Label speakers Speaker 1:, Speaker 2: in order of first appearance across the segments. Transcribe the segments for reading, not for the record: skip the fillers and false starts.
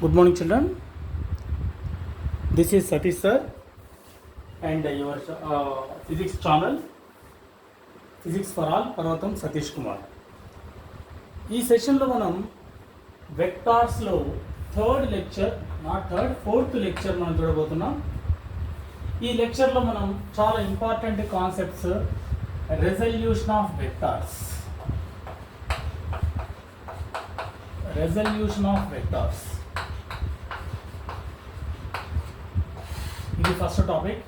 Speaker 1: Good morning, children. This is Satish sir and your physics channel, Physics for All, Parvatam Satish Kumar. ఈ సెషన్లో మనం వెక్టార్స్లో fourth lecture మనం చూడబోతున్నాం. ఈ లెక్చర్లో మనం చాలా important concepts, resolution of vectors, ఇది ఫస్ట్ టాపిక్.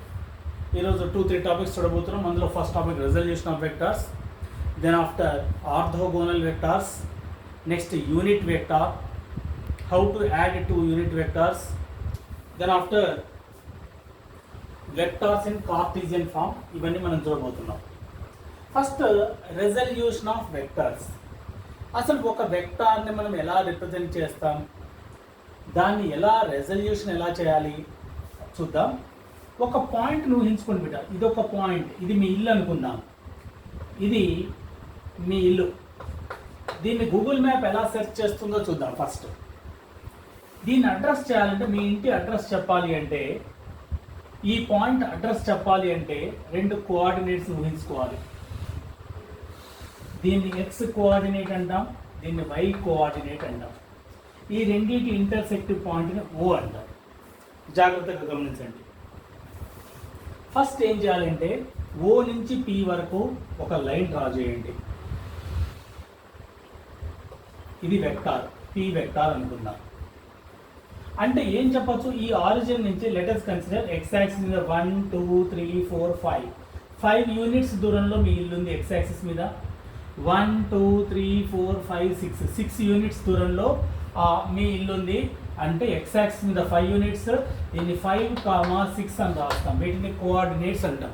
Speaker 1: ఈరోజు 2-3 టాపిక్స్ చూడబోతున్నాం. అందులో first topic resolution of vectors, then after orthogonal vectors, next unit vector, how to add two unit vectors, then after vectors in Cartesian form. ఇవన్నీ మనం చూడబోతున్నాం. First resolution of vectors. అసలు ఒక వెక్టార్ని మనం ఎలా రిప్రజెంట్ చేస్తాం, దాన్ని ఎలా రెజల్యూషన్ ఎలా చేయాలి చూద్దాం. ఒక పాయింట్ ఊహించుకొని బిడ్డ, ఇది ఒక పాయింట్, ఇది మీ ఇల్లు అనుకుందాం. ఇది మీ ఇల్లు. దీన్ని గూగుల్ మ్యాప్ ఎలా సెర్చ్ చేస్తుందో చూద్దాం. ఫస్ట్ దీన్ని అడ్రస్ చేయాలంటే, మీ ఇంటి అడ్రస్ చెప్పాలి అంటే, ఈ పాయింట్ అడ్రస్ చెప్పాలి అంటే 2 కోఆర్డినేట్స్ ఊహించుకోవాలి. దీన్ని ఎక్స్ కోఆర్డినేట్ అంటాం, దీన్ని వై కోఆర్డినేట్ అంటాం. ఈ రెండింటి ఇంటర్సెక్టివ్ పాయింట్ని ఓ అంటాం. జాగ్రత్తగా గమనించండి. ఫస్ట్ ఏం చేయాలంటే, ఓ నుంచి పి వరకు ఒక లైన్ డ్రా చేయండి. ఇది వెక్టార్, పి వెక్టార్ అనుకుందాం. అంటే ఏం చెప్పచ్చు, ఈ ఆరిజిన్ నుంచి let us consider X axis మీద 1 2 3 4 5 యూనిట్స్ దూరంలో మీ ఇల్లు ఉంది. ఎక్స్ యాక్సిస్ మీద 1 2 3 4 5 6 యూనిట్స్ దూరంలో మీ ఇల్లు ఉంది. అంటే ఎక్స్ యాక్సిస్ మీద 5 యూనిట్స్, దీన్ని 5, 6 అని రాస్తాం. వీటిని కోఆర్డినేట్స్ అంటాం.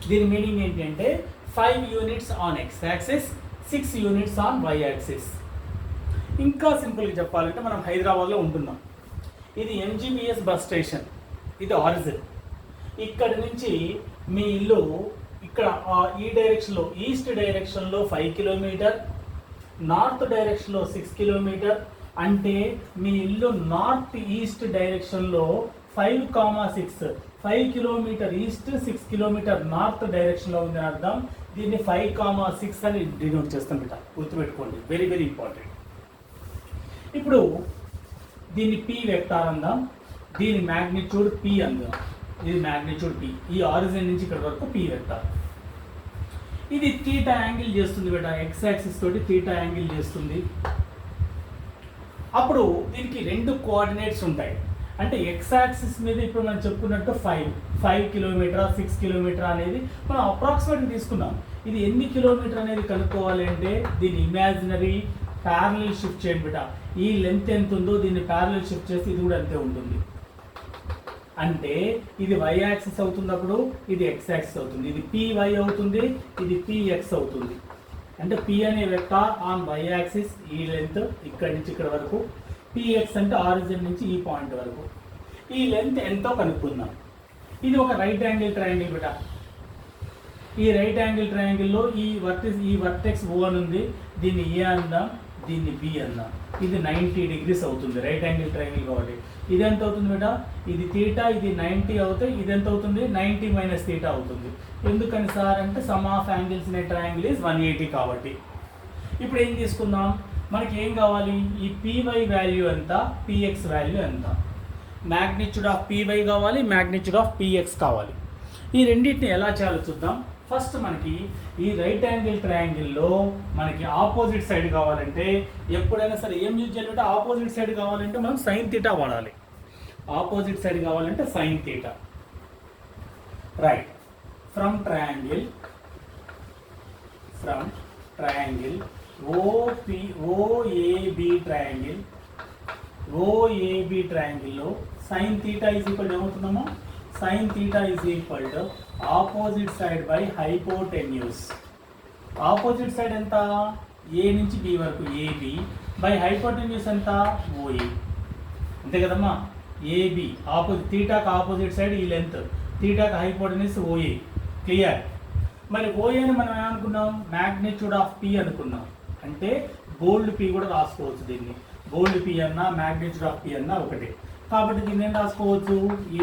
Speaker 1: దీని మీనింగ్ ఏంటంటే 5 units on X axis, 6 units on Y axis. ఇంకా సింపుల్గా చెప్పాలంటే, మనం హైదరాబాద్లో ఉంటున్నాం. ఇది ఎంజీబీఎస్ బస్ స్టేషన్, ఇది ఆరిజిన్. ఇక్కడి నుంచి మీ ఇల్లు ఇక్కడ ఈ డైరెక్షన్లో, ఈస్ట్ డైరెక్షన్లో 5 కిలోమీటర్, నార్త్ డైరెక్షన్లో 6 కిలోమీటర్. అంటే మీ ఇల్లు నార్త్ ఈస్ట్ డైరెక్షన్లో 5 కిలోమీటర్ ఈస్ట్, 6 కిలోమీటర్ నార్త్ డైరెక్షన్లో ఉందని అర్థం. దీన్ని 5, 6 అని డినోట్ చేస్తాం బిడ్డ, గుర్తుపెట్టుకోండి. Very very important. ఇప్పుడు దీన్ని పి వెక్టార్ అందాం. దీని మ్యాగ్నిట్యూడ్ పి అందాం. ఇది మ్యాగ్నిట్యూడ్ పి. ఈ ఆరిజిన్ నుంచి ఇక్కడ వరకు పి వెక్టార్. ఇది థీటా యాంగిల్ చేస్తుంది బిడ్డ, ఎక్స్ యాక్సిస్ తోటి థీటా యాంగిల్ చేస్తుంది. అప్పుడు దీనికి 2 కోఆర్డినేట్స్ ఉంటాయి. అంటే ఎక్స్ యాక్సిస్ మీద ఇప్పుడు మనం చెప్పుకున్నట్టు 5 కిలోమీటర్ 6 కిలోమీటర్ అనేది మనం అప్రాక్సిమేట్గా తీసుకున్నాం. ఇది ఎన్ని కిలోమీటర్ అనేది కనుక్కోవాలి అంటే, దీన్ని ఇమాజినరీ ప్యారలల్ షిఫ్ట్ చేయండి బిడ్డ. ఈ లెంత్ ఎంత ఉందో దీన్ని ప్యారలల్ షిఫ్ట్ చేస్తే ఇది కూడా అంతే ఉంటుంది. అంటే ఇది వై యాక్సిస్ అవుతున్నప్పుడు ఇది ఎక్స్ యాక్సిస్ అవుతుంది. ఇది పీ వై అవుతుంది, ఇది px అవుతుంది. అంటే p అనే వెక్టార్ ఆన్ వై యాక్సిస్, ఈ లెంత్ ఇక్కడి నుంచి ఇక్కడ వరకు. px అంటే ఆరిజిన్ నుంచి ఈ పాయింట్ వరకు. ఈ లెంత్ ఎంతో కనుక్కుందాం. ఇది ఒక రైట్ యాంగిల్ ట్రయాంగిల్ బిడ్డ. ఈ రైట్ యాంగిల్ ట్రయాంగిల్లో ఈ వర్టెక్స్ O అని ఉంది. దీన్ని ఏ అందాం, దీన్ని బి అందాం. ఇది 90 డిగ్రీస్ అవుతుంది, రైట్ యాంగిల్ ట్రయాంగిల్ కాబట్టి. ఇది ఎంత అవుతుంది బిడ్డ, ఇది థీటా, ఇది 90 అవుతాయి. ఇది ఎంత అవుతుంది, 90 మైనస్ థీటా అవుతుంది. ఎందుకని సార్ అంటే, some of angles in a triangle is 180 కాబట్టి. ఇప్పుడు ఏం తీసుకుందాం, మనకి ఏం కావాలి, ఈ py వాల్యూ ఎంత, px వాల్యూ ఎంత. మ్యాగ్నిట్యూడ్ ఆఫ్ py కావాలి, మ్యాగ్నిట్యూడ్ ఆఫ్ px కావాలి. ఈ రెండింటిని ఎలా చేయాలో చూద్దాం. ఫస్ట్ మనకి ఈ రైట్ యాంగిల్ ట్రయాంగిల్లో మనకి ఆపోజిట్ సైడ్ కావాలంటే, ఎప్పుడైనా సరే ఏం యూజ్ చేయాలంటే, ఆపోజిట్ సైడ్ కావాలంటే మనం సైన్ థీటా వాడాలి. ఆపోజిట్ సైడ్ కావాలంటే sine theta. Right. From triangle OAB ట్రయాంగిల్లో sine theta is equal to ఏమవుతుందమ్మా, sine theta is equal to opposite side by hypotenuse. Opposite side ఎంత, ఏ నుంచి బి వరకు ఏబి, బై హైపోటెన్యూస్ ఎంత, OA. అంతే కదమ్మా. ఏబి ఆపోజిట్, థీటాకి ఆపోజిట్ సైడ్ ఈ లెంత్, థీటాకి హైపోటెన్యూస్ ఓఏ. క్లియర్. మరి ఓఏని మనం ఏమనుకున్నాం, మ్యాగ్నిట్యూడ్ ఆఫ్ పి అనుకున్నాం. అంటే బోల్డ్ పి కూడా రాసుకోవచ్చు. దీన్ని బోల్డ్ పి అన్నా మ్యాగ్నిట్యూడ్ ఆఫ్ పి అన్నా ఒకటే. కాబట్టి దీన్ని ఏం రాసుకోవచ్చు,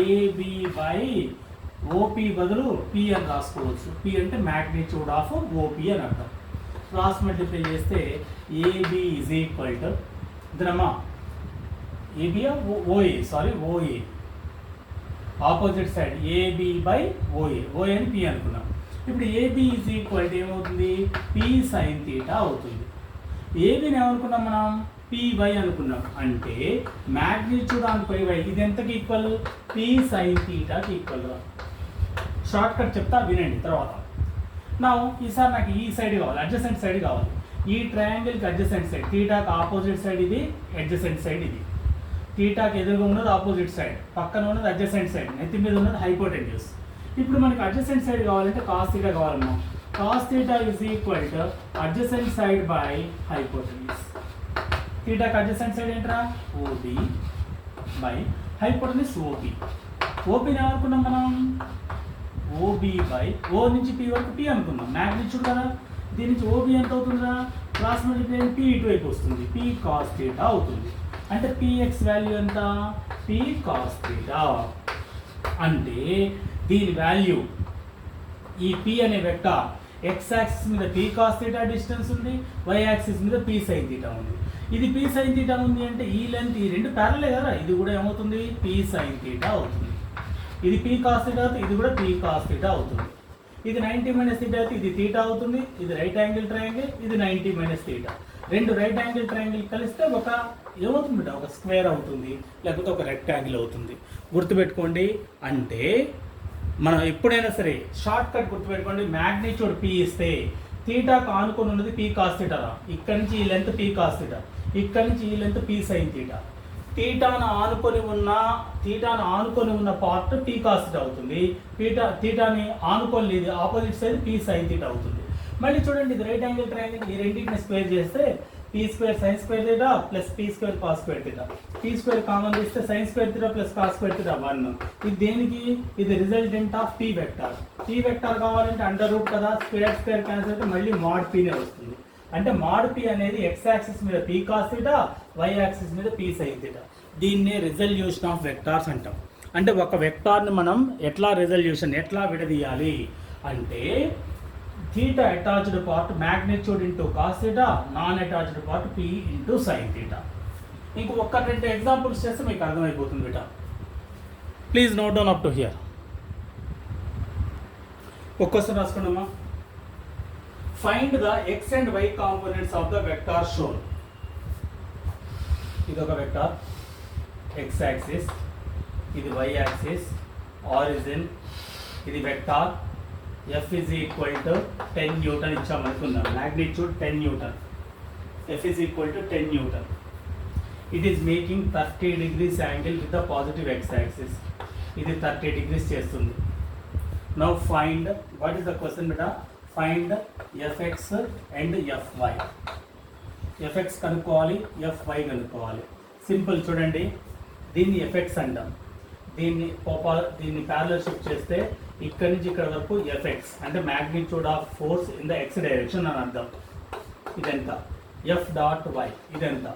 Speaker 1: ఏబి బై ఓపి బదులు పి అని రాసుకోవచ్చు. పి అంటే మ్యాగ్నిట్యూడ్ ఆఫ్ ఓపి అని అర్థం. క్రాస్ మల్టిప్లై చేస్తే ఏబి ఈజ్ ఈక్వల్ టు ఇద్దరమ్మా AB OA OA opposite side AB by OA, OA అని పి అనుకున్నాం. ఇప్పుడు ఏబి ఈజ్ ఈక్వల్ టు ఏమవుతుంది, పి సైన్ థీటా అవుతుంది. ఏబిని ఏమనుకున్నాం మనం, పి వై అనుకున్నాం. అంటే మ్యాగ్నిట్యూడ్ ఆన్ పై వై ఇది ఎంతకి ఈక్వల్, పి సైన్ థీటాకి ఈక్వల్. షార్ట్ కట్ చెప్తా వినండి తర్వాత. నా ఈసారి నాకు ఈ సైడ్ కావాలి, అడ్జసెంట్ సైడ్ కావాలి. ఈ ట్రయాంగిల్కి అడ్జసెంట్ సైడ్, థీటాకి ఆపోజిట్ సైడ్ ఇది, అడ్జసెంట్ సైడ్ ఇది. థీటాకి ఎదురుగా ఉన్నది ఆపోజిట్ సైడ్, పక్కన ఉన్నది అడ్జసెంట్ సైడ్, నెత్తి మీద ఉన్నది హైపోటెన్యూస్. ఇప్పుడు మనకి అడ్జసెంట్ సైడ్ కావాలంటే కాస్ థీటా కావాలమ్మా. Cos theta is equal to adjacent side by hypotenuse. థీటాకి అడ్జసెంట్ సైడ్ ఏంట్రా, ఓబి బై హైపోటెన్యూస్ ఓపి. ఓపీని ఏమనుకున్నాం మనం, ఓబి బై ఓ నుంచి పి వరకు పి అనుకున్నాం, మ్యాగ్నిట్యూడ్ కదా. దీని నుంచి ఓబి ఎంత అవుతుందా, క్రాస్ మల్టిప్లై పి ఇటువైపు వస్తుంది, పి కాస్ థీటా అవుతుంది. అంటే పిఎక్స్ వాల్యూ ఎంత, పి కాస్ థీటా. అంటే దీని వాల్యూ ఈ పి అనే వెక్టార్ ఎక్స్ యాక్సిస్ మీద పి కాస్ థీటా డిస్టెన్స్ ఉంది, వై యాక్సిస్ మీద పి సైన్ థీటా ఉంది. ఇది పి సైన్ థీటా ఉంది అంటే ఈ లెంత్ ఈ రెండు ప్యారలే కదా, ఇది కూడా ఏమవుతుంది, పి సైన్ థీటా అవుతుంది. ఇది పీ కాస్ థీటా అవుతుంది, ఇది కూడా పీ కాస్ థీటా అవుతుంది. ఇది 90 మైనస్ థీటా అయితే ఇది థీటా అవుతుంది. ఇది రైట్ యాంగిల్ ట్రయాంగిల్, ఇది 90 మైనస్ థీటా. రెండు రైట్ యాంగిల్ ట్రయాంగిల్ కలిస్తే ఒక ఏమవుతుంది, ఒక స్క్వేర్ అవుతుంది, లేకపోతే ఒక రెక్టాంగిల్ అవుతుంది. గుర్తుపెట్టుకోండి. అంటే మనం ఎప్పుడైనా సరే షార్ట్ కట్ గుర్తుపెట్టుకోండి, మ్యాగ్నిట్యూడ్ పీ ఇస్తే థీటాకు ఆనుకొని ఉన్నది పీ కాస్ థీటా. ఇక్కడి నుంచి ఈ లెంత్ పీ కాస్ థీటా, ఇక్కడి నుంచి ఈ లెంత్ పీ సైన్ థీటా. థీటాను ఆనుకొని ఉన్న పార్ట్ పీ కాస్ థీటా అవుతుంది. థీటాని ఆనుకొని లేదు, opposite side P sine theta అవుతుంది. మళ్ళీ చూడండి, ఇది రైట్ యాంగిల్ ట్రయాంగిల్, ఈ రెండింటిని స్క్వేర్ చేస్తే P square sine square theta plus P square cos square theta. P square common తీస్తే sine square theta plus cos square theta 1. ఇది దేనికి, ఇది resultant of P vector. P vector కావాలంటే under root కదా, square square cancel అయితే మళ్ళీ mod పీనే వస్తుంది. అంటే మాడ్ పీ అనేది ఎక్స్ యాక్సిస్ మీద P cos theta, Y axis మీద పీ సైన్ థీటా. దీన్నే రిజల్యూషన్ ఆఫ్ వెక్టార్స్ అంటాం. అంటే ఒక వెక్టార్ని మనం ఎట్లా విడదీయాలి అంటే theta attached part magnitude into cos theta, non attached part P into sine theta. ఇంకో ఒక్క 2 ఎగ్జాంపుల్స్ చేస్తే మీకు అర్థమైపోతుంది బిడ్డ. Please note down up to here. ఒక్కోసారి రాసుకున్నామా. Find the X and Y components of the vector shown. ఇది ఒక వెక్టార్ ఎక్స్ యాక్సిస్, ఇది వై యాక్సిస్, ఆరిజిన్, ఇది vector. F is equal to 10 newton ఇచ్చామనుకుందాం, magnitude 10 newton. F is equal to 10 Newton. It is making 30 degrees angle with the positive x axis. ఇది 30 degrees చేస్తుంది. Now find, what is the question beta? Find Fx and Fy. Fx కనుక్కోవాలి, Fy కనుక్కోవాలి. Simple చూడండి, దీన్ని Fx అంటాం. దీన్ని parallel shift చేస్తే ఇక్కడ నుంచి ఇక్కడ వరకు Fx అంటే magnitude of force in the x direction అని అర్థం. ఇదెంత, F డాట్ వై, ఇదెంత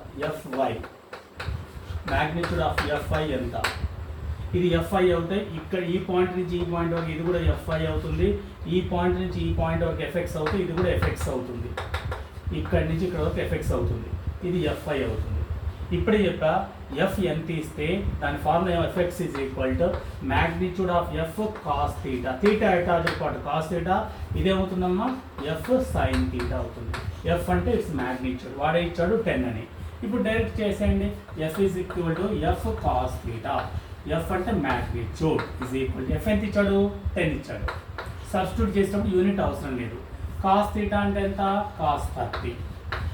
Speaker 1: Fy. మ్యాగ్నిట్యూడ్ ఆఫ్ Fy ఎంత, ఇది Fy అవుతాయి. ఇక్కడ ఈ పాయింట్ నుంచి ఈ పాయింట్ వరకు ఇది కూడా Fy అవుతుంది. ఈ పాయింట్ నుంచి ఈ పాయింట్ వరకు Fx అవుతుంది, ఇది కూడా Fx అవుతుంది. ఇక్కడ నుంచి ఇక్కడ వరకు Fx అవుతుంది, ఇది Fy అవుతుంది. ఇప్పుడే చెప్పా, F ఎంత ఇస్తే దాని formula Fx is equal to magnitude of F cos theta. Theta attached part cos theta, ఇదేమవుతుందమ్మా F సైన్ థీటా అవుతుంది. F అంటే ఇట్స్ మ్యాగ్నిట్యూడ్, వాడే ఇచ్చాడు 10 అని. ఇప్పుడు డైరెక్ట్ చేసేయండి, F is equal to F cos theta. F అంటే magnitude is equal to F ఎంత ఇచ్చాడు, 10 ఇచ్చాడు. సబ్స్టిట్యూట్ చేసినప్పుడు యూనిట్ అవసరం లేదు. కాస్ థీటా అంటే ఎంత, కాస్ 30.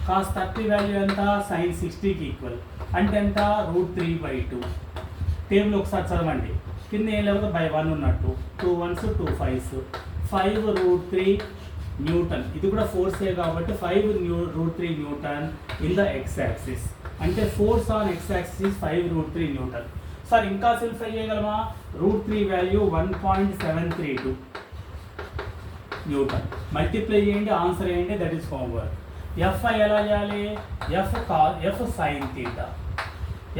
Speaker 1: కాస్ 30 వాల్యూ ఎంత, సైన్ 60కి ఈక్వల్. అంటే ఎంత, √3/2. టేబుల్ ఒకసారి చదవండి, కింద ఏం లేకపోతే బై 1 ఉన్నట్టు, 2 1s 2 5s, 5√3 న్యూటన్. ఇది కూడా ఫోర్సే కాబట్టి 5√3 newton in the x axis. అంటే force on X axis 5√3 newton. Sir ఇంకా సింప్లిఫై చేయగలమా, √3 వాల్యూ 1.732 న్యూటన్. మల్టిప్లై చేయండి, ఆన్సర్ చేయండి, దట్ ఈస్ హోంవర్క్. ఎఫ్ఐ ఎలా చేయాలి? F sine theta.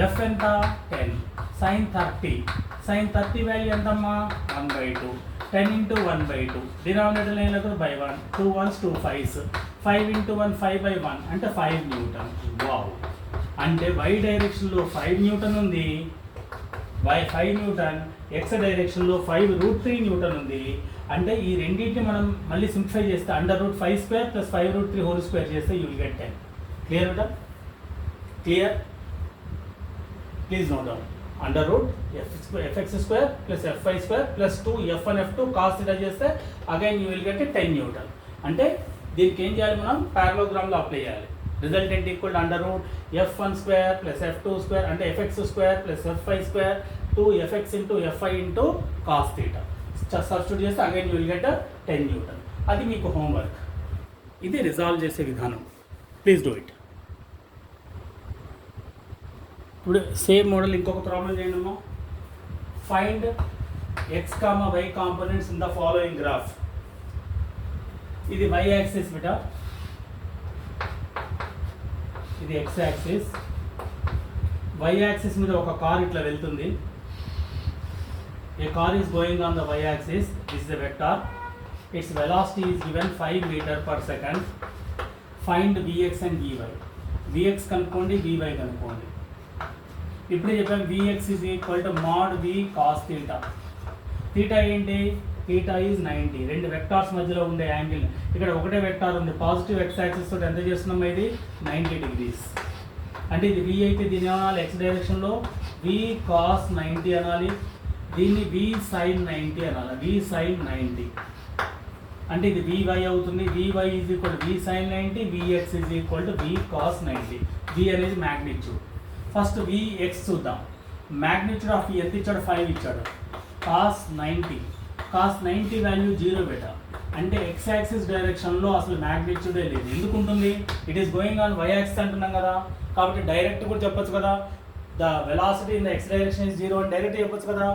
Speaker 1: ఎఫ్ ఎంత? 10. సైన్ 30. సైన్ 30 వాల్యూ ఎంతమ్మా? 1/2. 10 into 1/2. డినామినేటర్ ఏం లేదు బై 1. 2 1s 2 5s. 5 into 1 5/1 అంటే 5 న్యూటన్. వావ్, అంటే y డైరెక్షన్లో 5 న్యూటన్ ఉంది, 5 న్యూటన్. ఎక్స్ డైరెక్షన్లో 5√3 న్యూటన్ ఉంది. అంటే ఈ రెండింటిని మనం మళ్ళీ సింప్లిఫై చేస్తే √5² + 5√3 హోల్ స్క్వేర్ చేస్తే you will get 10. Clear beta? Clear? Please note down. √fx² + fy² + 2 f1 f2 cos θ చేస్తే again you will get 10 Newton. అంటే దీనికి ఏం చేయాలి? మనం పారలోగ్రామ్లో అప్లై చేయాలి. రిజల్టెంట్ ఈక్వల్ √f1² + f2² అంటే fx² + fy² 2fx × fy × cos θ. Substitute చేస్తే again you will get 10 Newton. అది మీకు హోంవర్క్. ఇది రిజాల్వ్ చేసే విధానం. Please do it. ఇప్పుడు సేమ్ మోడల్ ఇంకొక ప్రాబ్లం చేయండి అమ్మా. Find x, y components in the following graph. ఇది y యాక్సిస్ బిటా, ఇది x యాక్సిస్. y యాక్సిస్ మీద ఒక కార్ ఇట్లా వెళ్తుంది. A car is going on the y-axis. This is a vector. Its velocity is given 5 meter per second. Find Vx and Vy. Vx కనుక్కోండి, Vy కనుక్కోండి. ఇప్పుడే చెప్పాం Vx is equal to mod V cos θ. θ ఏంటి? θ is 90. రెండు vectors మధ్యలో ఉండే angle. ఇక్కడ ఒకటే వెక్టార్ ఉంది. పాజిటివ్ x యాక్సిస్ తోటి ఎంత చేస్తున్నాం? ఇది 90 degrees. అంటే ఇది V అయితే దీని అనాలి x డైరెక్షన్లో V cos 90 అనాలి. దీన్ని V sin 90 అనాలి. V sin 90 అంటే ఇది Vy అవుతుంది. Vy is equal to V sin 90, Vx is equal to V cos 90. V అనేది మ్యాగ్నిట్యూడ్. ఫస్ట్ Vx చూద్దాం. మ్యాగ్నిట్యూడ్ ఆఫ్ ఎంత ఇచ్చాడు? 5 ఇచ్చాడు. cos 90. cos 90 value 0 beta. అంటే x యాక్సిస్ డైరెక్షన్లో అసలు మ్యాగ్నిట్యూడే లేదు. ఎందుకు ఉంటుంది? It is going on y axis అంటున్నాం కదా. కాబట్టి డైరెక్ట్ కూడా చెప్పొచ్చు కదా, the velocity in the x direction is 0 అని డైరెక్ట్ చెప్పొచ్చు కదా.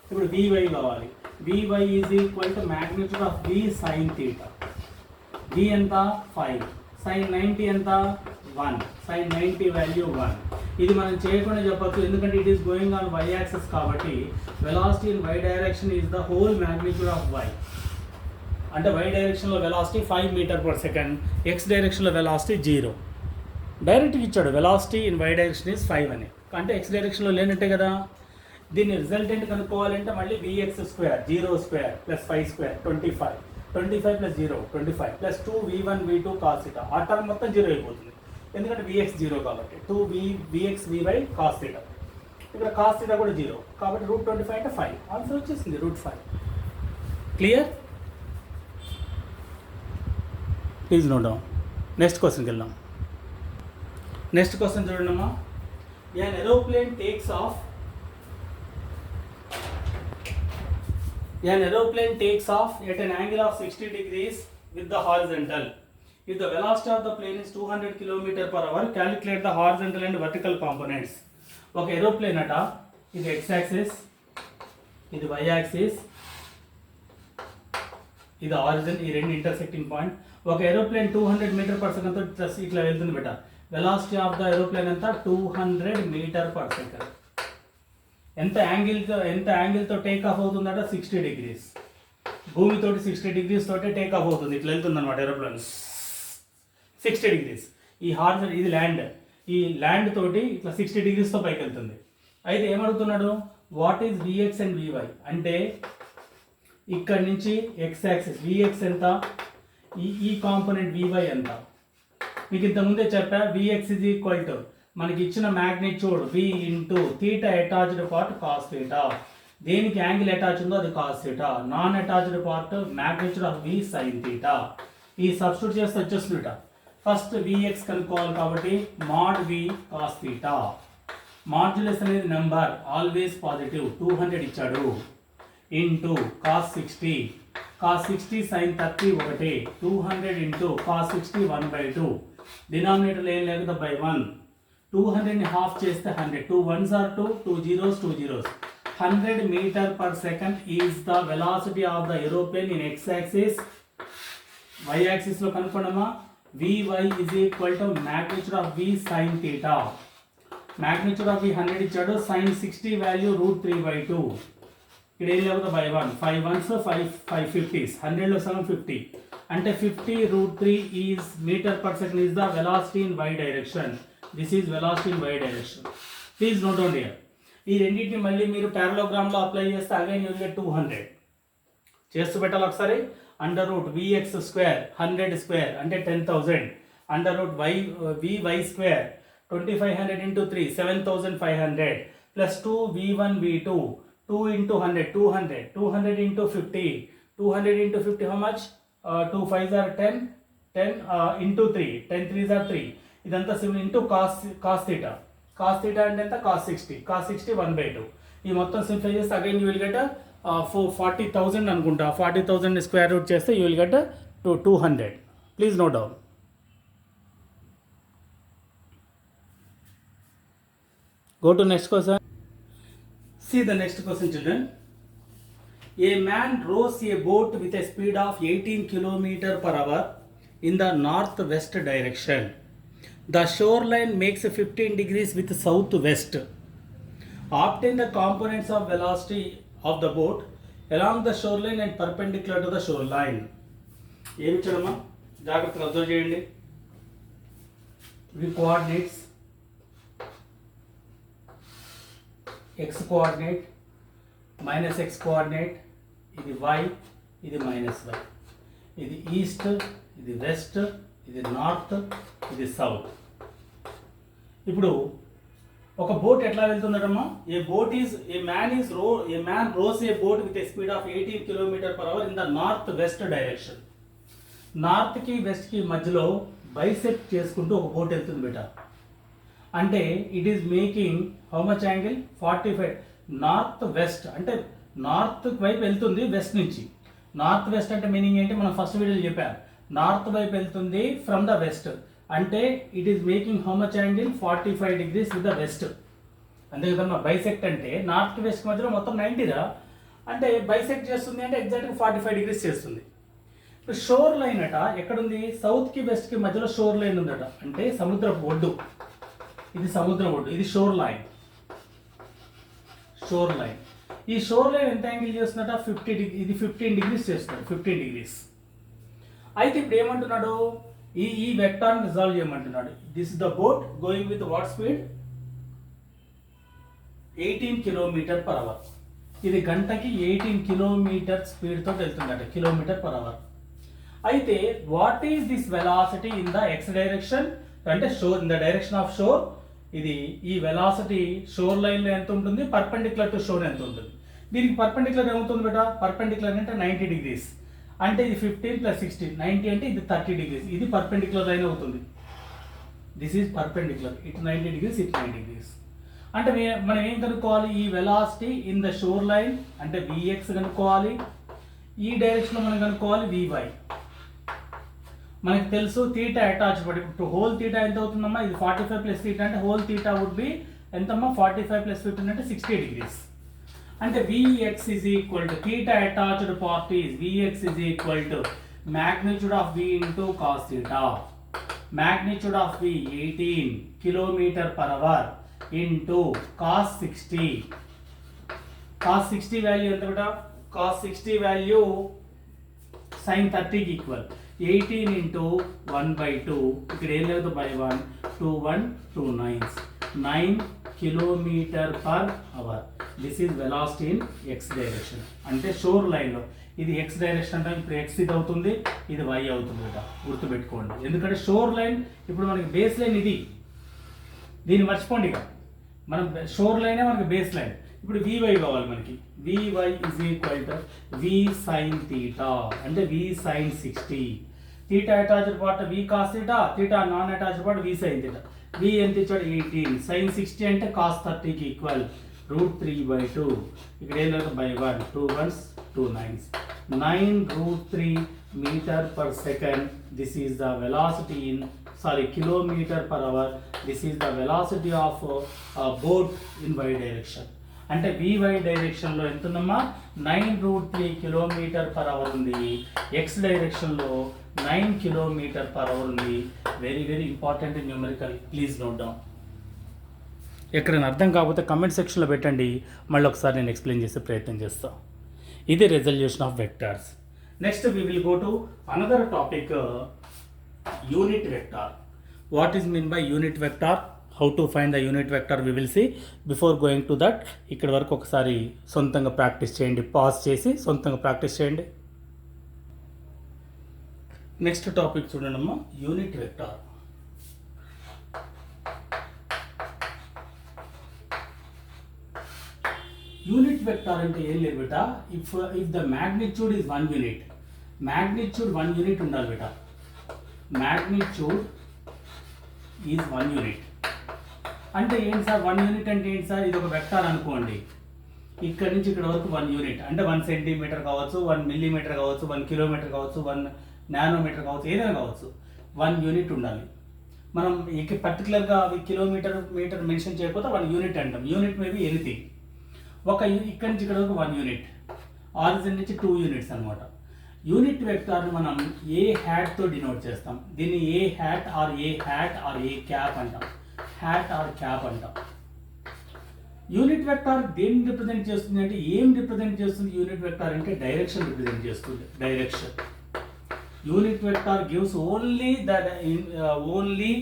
Speaker 1: ఇప్పుడు Vy కావాలి. Vy is equal to magnitude of V sin θ. V ఎంత? 5. sin 90 ఎంత? 1. sin 90 value 1. ఇది మనం చేయకుండా చెప్పచ్చు, ఎందుకంటే it is going on y axis కాబట్టి velocity in y direction is the whole magnitude of y. అంటే y డైరెక్షన్లో velocity 5 meter per second, x డైరెక్షన్లో వెలాసిటీ 0. డైరెక్ట్గా ఇచ్చాడు velocity in y direction is 5 అని. అంటే x డైరెక్షన్లో లేనట్టే కదా. దీన్ని రిజల్టెంట్ కనుక్కోవాలంటే మళ్ళీ Vx² 0² + 5² 25. 25 + 0 25 + 2 V1 V2 cos θ. ఆ టర్మ్ మొత్తం 0 అయిపోతుంది, ఎందుకంటే Vx 0 కాబట్టి. 2 Vx Vy cos θ. ఇక్కడ cos θ కూడా 0 కాబట్టి √25 అంటే 5. ఆన్సర్ వచ్చేసింది √5. Clear? Please note down. Next క్వశ్చన్కి వెళ్దాం. నెక్స్ట్ క్వశ్చన్ చూడండి అమ్మా. An aeroplane takes off at an angle of 60 degrees with the horizontal. If the velocity of the plane is 200 km/h, calculate the horizontal and vertical components. ఒక aeroplane అట, ఇది x axis, ఇది y axis, ఇది origin, ఈ రెండు intersecting point. ఒక aeroplane 200 m/s తో ఇట్లా వెళ్తుంది బెట. వెలాసిటీ ఆఫ్ ద ఏరోప్లేన్ ఎంత? 200 m/s. ఎంత యాంగిల్తో టేక్ ఆఫ్ అవుతుందట? 60 degrees. భూమితోటి 60 degrees తోటే టేక్ ఆఫ్ అవుతుంది. ఇట్లా వెళ్తుంది అనమాట ఏరోప్లేన్ 60 degrees. ఈ హార్జన్ ఇది ల్యాండ్, ఈ ల్యాండ్ తోటి ఇట్లా 60 degreesతో పైకి వెళ్తుంది. అయితే ఏమడుగుతున్నాడు? What is Vx and Vy అంటే ఇక్కడ నుంచి x యాక్సిస్ Vx ఎంత, ఈ కాంపోనెంట్ Vy ఎంత. మీకు ఇంతకుముందే చెప్పా, Vx ఈజ్ ఈక్వల్ టు మనకి ఇచ్చిన magnitude V into θ attached part cos θ. దేనికి యాంగిల్ అటాచ్ ఉందో అది cos θ. Non attached part magnitude of V sin θ. ఈ సబ్స్టిట్యూట్ చేస్తే వచ్చేస్తుందిట. ఫస్ట్ Vx కనుక్కోవాలి కాబట్టి mod V cos θ. మాడ్యులస్ అనేది నెంబర్, ఆల్వేస్ పాజిటివ్, 200 ఇచ్చాడు, ఇంటూ cos 60. cos 60 sin 30 ఒకటి, 200 ఇంటూ cos 60 1/2. డినామినేటర్లో ఏం లేదు బై 1. 200ని హాఫ్ చేస్తే 100. 2 1s are 2, 2 zeros 2 zeros. 100 m/s is the velocity of the aeroplane in x axis. y axis లో కనుక్కోండమ్మా. Vy is equal to magnitude of V sin theta. Magnitude of V 100 ఇచ్చాడు, sin 60 value √3/2. ఇక్కడ ఏం లేకపోతే by 1, 5 1s 5 50s, 100లో సగం 50 అంటే 50 √3 is meter per second is the velocity in y direction. This is velocity in y direction. Please note down here. ఈ రెండింటిని మళ్ళీ మీరు పారలోగ్రామ్లో అప్లై చేస్తే అగైన్ యూ విల్ గెట్ 200. చేస్తూ పెట్టాలి ఒకసారి. √vx² 100 స్క్వేర్ అంటే 10,000, √vy² 2500 into 3 7500 plus 2v1 v2 2 into 100 200 200 into 50 200 into 50 how much? 2 5s are 10 10 into 3 10 3s are 3. ఇదంతా సిమిలర్ ఇంటూ cos theta అంటే ఎంత? cos 60 1/2. ఈ మొత్తం సింప్లిఫై చేస్తే అగైన్ యూ విల్ గెట్ 40,000 అనుకుంటా. 40,000 స్క్వేర్ రూట్ చేస్తే you will get 200. Please note down. Go to next question. See the next question, children. A man rows a boat with a speed of 18 km/h in the northwest direction. The shoreline makes 15 degrees with southwest. Obtain the components of velocity of the boat along the shoreline and perpendicular to the shoreline. ఏమి చూడమ్మా, జాగ్రత్తగా observe చేయండి. ఇవి coordinates. x coordinate minus x coordinate, ఇది y, ఇది minus y, ఇది east, ఇది west, ఇది నార్త్, ఇది సౌత్. ఇప్పుడు ఒక బోట్ ఎట్లా వెళ్తుందమ్మా? A man rows a boat with a speed of 18 km/h in the north west direction. నార్త్కి వెస్ట్కి మధ్యలో బైసెక్ట్ చేసుకుంటూ ఒక బోట్ వెళ్తుంది బేటా. అంటే it is making how much angle? 45. North west అంటే నార్త్ వైపు వెళ్తుంది వెస్ట్ నుంచి. నార్త్ వెస్ట్ అంటే మీనింగ్ ఏంటి? మనం ఫస్ట్ వీడియోలో చెప్పాం. నార్త్ వైపు వెళ్తుంది ఫ్రమ్ ద వెస్ట్ అంటే it is making how much angle? 45 degrees with the west. అంతే కదమ్మా. బైసెక్ట్ అంటే నార్త్ వెస్ట్ మధ్యలో మొత్తం 90రా, అంటే బైసెక్ట్ చేస్తుంది అంటే ఎగ్జాక్ట్గా 45 degrees చేస్తుంది. ఇప్పుడు షోర్ లైన్ అట ఎక్కడుంది? సౌత్కి వెస్ట్కి మధ్యలో షోర్ లైన్ ఉందట, అంటే సముద్రపు ఒడ్డు. ఇది సముద్రం ఒడ్డు, ఇది షోర్ లైన్. ఈ షోర్ లైన్ ఎంత యాంగిల్ చేస్తున్నట? 50 degrees. ఇది 15 degrees చేస్తున్నాడు, 15 degrees. అయితే ఇప్పుడు ఏమంటున్నాడు? ఈ వెక్టార్ని రిజాల్వ్ చేయమంటున్నాడు. This is the boat going with what speed? 18 km/h. ఇది గంటకి 18 km స్పీడ్ తోటి వెళ్తుందట, km/h. అయితే what is this velocity in the x direction? అంటే shore, in the direction of shore. ఇది ఈ వెలాసిటీ షోర్ లైన్లో ఎంత ఉంటుంది? పర్పెండిక్యులర్ టు షోర్ ఎంత ఉంటుంది? దీనికి పర్పెండిక్యులర్ ఏమవుతుంది బేటా? పర్పెండిక్యులర్ అంటే 90 degrees. అంటే ఇది 15 + 16 90 అంటే ఇది 30 degrees. ఇది పర్పెండిక్యులర్ లైన్ అవుతుంది. This is perpendicular. ఇటు 90 degrees, ఇటు 90 degrees. అంటే మనం ఏం కనుక్కోవాలి? ఈ velocity in the shore line అంటే Vx కనుక్కోవాలి. ఈ డైరెక్షన్లో మనం కనుక్కోవాలి Vy. మనకు తెలుసు థీటా అటాచ్ బట్ ఇప్పుడు హోల్ థీటా ఎంత అవుతుందమ్మా? ఇది 45 + θ అంటే హోల్ థీటా వుడ్ బి ఎంతమ్మా? 45 + 15 అంటే 60 degrees. అంటే Vx is equal to theta attached part is Vx is equal to magnitude of V into cos theta. Magnitude of V 18 km/h into cos 60. Cos 60 value ఎంత బేటా? Cos 60 value sin 30 కి equal. 18 into 1/2. ఇక్కడ ఏం లేదు by 1 2 1 2 9 9 km/h. This is velocity in x direction. అంటే షోర్ లైన్లో ఇది X direction అంటే ఇప్పుడు ఎక్స్ ఇది అవుతుంది, ఇది వై అవుతుంది కదా, గుర్తుపెట్టుకోండి. ఎందుకంటే షోర్ లైన్ ఇప్పుడు మనకి బేస్ లైన్ ఇది, దీన్ని మర్చిపోండి. ఇక మనం షోర్ లైనే మనకి బేస్ లైన్. ఇప్పుడు Vy కావాలి మనకి. Vy is equal to V sin theta అంటే V sin 60. Theta attached part V cos theta, theta non attached part V sin theta. V ఎంత ఇచ్చాడు? 18. sin 60 అంటే cos 30 కి ఈక్వల్ √3/2. ఇక్కడ ఏం లేదు by 1 2 1s 2 9s 9√3 m/s. This is the velocity in km/h. This is the velocity of a boat in y direction. అంటే vy డైరెక్షన్లో ఎంత ఉందమ్మా 9√3 km/h ఉంది. x డైరెక్షన్లో 9 km/h ఉంది. Very very important numerical, please note down. ఎక్కడైనా అర్థం కాకపోతే కమెంట్ సెక్షన్లో పెట్టండి, మళ్ళీ ఒకసారి నేను ఎక్స్ప్లెయిన్ చేసే ప్రయత్నం చేస్తాను. ఇది resolution of vectors. Next we will go to another topic, unit vector. What is mean by unit vector, how to find the unit vector we will see. Before going to that ఇక్కడ వరకు ఒకసారి సొంతంగా practice చేయండి, pause చేసి సొంతంగా practice చేయండి. Next topic చూడండి, unit vector. Unit vector అంటే ఏం లేదు బేటా, if the magnitude is 1 unit, magnitude 1 unit ఉండాలి బేటా. మ్యాగ్నిట్యూడ్ ఈజ్ 1 యూనిట్ అంటే ఏంటి సార్? 1 యూనిట్ అంటే ఏంటి సార్? ఇది ఒక వెక్టార్ అనుకోండి, ఇక్కడ నుంచి ఇక్కడ వరకు 1 యూనిట్ అంటే 1 సెంటీమీటర్ కావచ్చు, 1 మిల్లీమీటర్ కావచ్చు, 1 కిలోమీటర్ కావచ్చు, 1 నానోమీటర్ కావచ్చు, ఏదైనా కావచ్చు. 1 యూనిట్ ఉండాలి. మనం ఇక పర్టికులర్గా అవి కిలోమీటర్ మీటర్ మెన్షన్ చేయకపోతే 1 యూనిట్ అంటాం. Unit maybe anything. ఇక్కడ నుంచి ఇక్కడ వరకు 1 యూనిట్, ఆరిజిన్ నుంచి 2 యూనిట్స్ అనమాట. యూనిట్ వెక్టార్ని మనం ఏ హ్యాట్తో డినోట్ చేస్తాం. దీన్ని ఏ హ్యాట్ ఆర్ ఏ క్యాప్ అంటాం, హ్యాట్ ఆర్ క్యాప్ అంటాం. యూనిట్ వెక్టార్ దేన్ని రిప్రజెంట్ చేస్తుంది అంటే, ఏం రిప్రజెంట్ చేస్తుంది యూనిట్ వెక్టార్ అంటే? డైరెక్షన్ రిప్రజెంట్ చేస్తుంది, direction. Unit vector gives only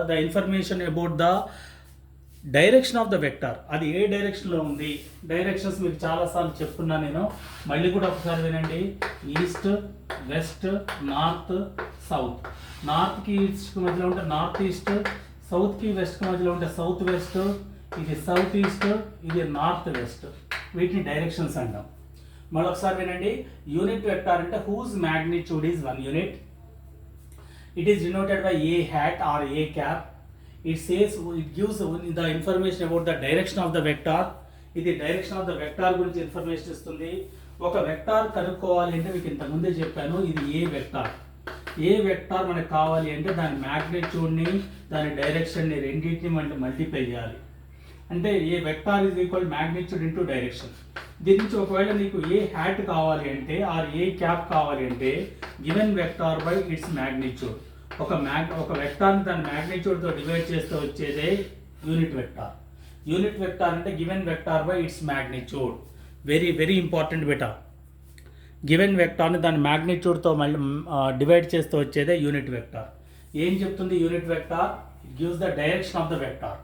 Speaker 1: the information about the direction of the vector. అది ఏ డైరెక్షన్లో ఉంది. డైరెక్షన్స్ మీకు చాలాసార్లు చెప్తున్నాను నేను, మళ్ళీ కూడా ఒకసారి వినండి. East, west, north, south. నార్త్కి ఈస్ట్కి మధ్యలో ఉంటే నార్త్ ఈస్ట్, సౌత్కి వెస్ట్కి మధ్యలో ఉంటే సౌత్ వెస్ట్, ఇది సౌత్ ఈస్ట్, ఇది నార్త్ వెస్ట్. వీటిని డైరెక్షన్స్ అంటాం. మరొకసారి వినండి. యూనిట్ వెక్టార్ అంటే whose magnitude is 1 unit. It is denoted by A hat or A cap. It says, it gives the information about the direction of the vector. ఇది direction of the vector గురించి information ఇస్తుంది. ఒక vector కనుక్కోవాలి అంటే మీకు ఇంతకుముందే చెప్పాను, ఇది ఏ వెక్టార్. ఏ వెక్టార్ మనకు కావాలి అంటే దాని మ్యాగ్నిట్యూడ్ని, దాని డైరెక్షన్ని రెండింటిని మనం మల్టిప్లై చేయాలి. అంటే a vector is equal magnitude into direction. దీని నుంచి ఒకవేళ నీకు ఏ హ్యాట్ కావాలి అంటే ఆర్ ఏ క్యాప్ కావాలి అంటే given vector by its magnitude. ఒక వెక్టార్ని దాని మ్యాగ్నిట్యూడ్తో డివైడ్ చేస్తే వచ్చేదే యూనిట్ వెక్టార్. యూనిట్ వెక్టార్ అంటే given vector by its magnitude. Very very important బేటా. గివెన్ వెక్టార్ని దాని మ్యాగ్నిట్యూడ్తో మళ్ళీ డివైడ్ చేస్తూ వచ్చేదే యూనిట్ వెక్టార్. ఏం చెప్తుంది unit vector? It gives the direction of the vector.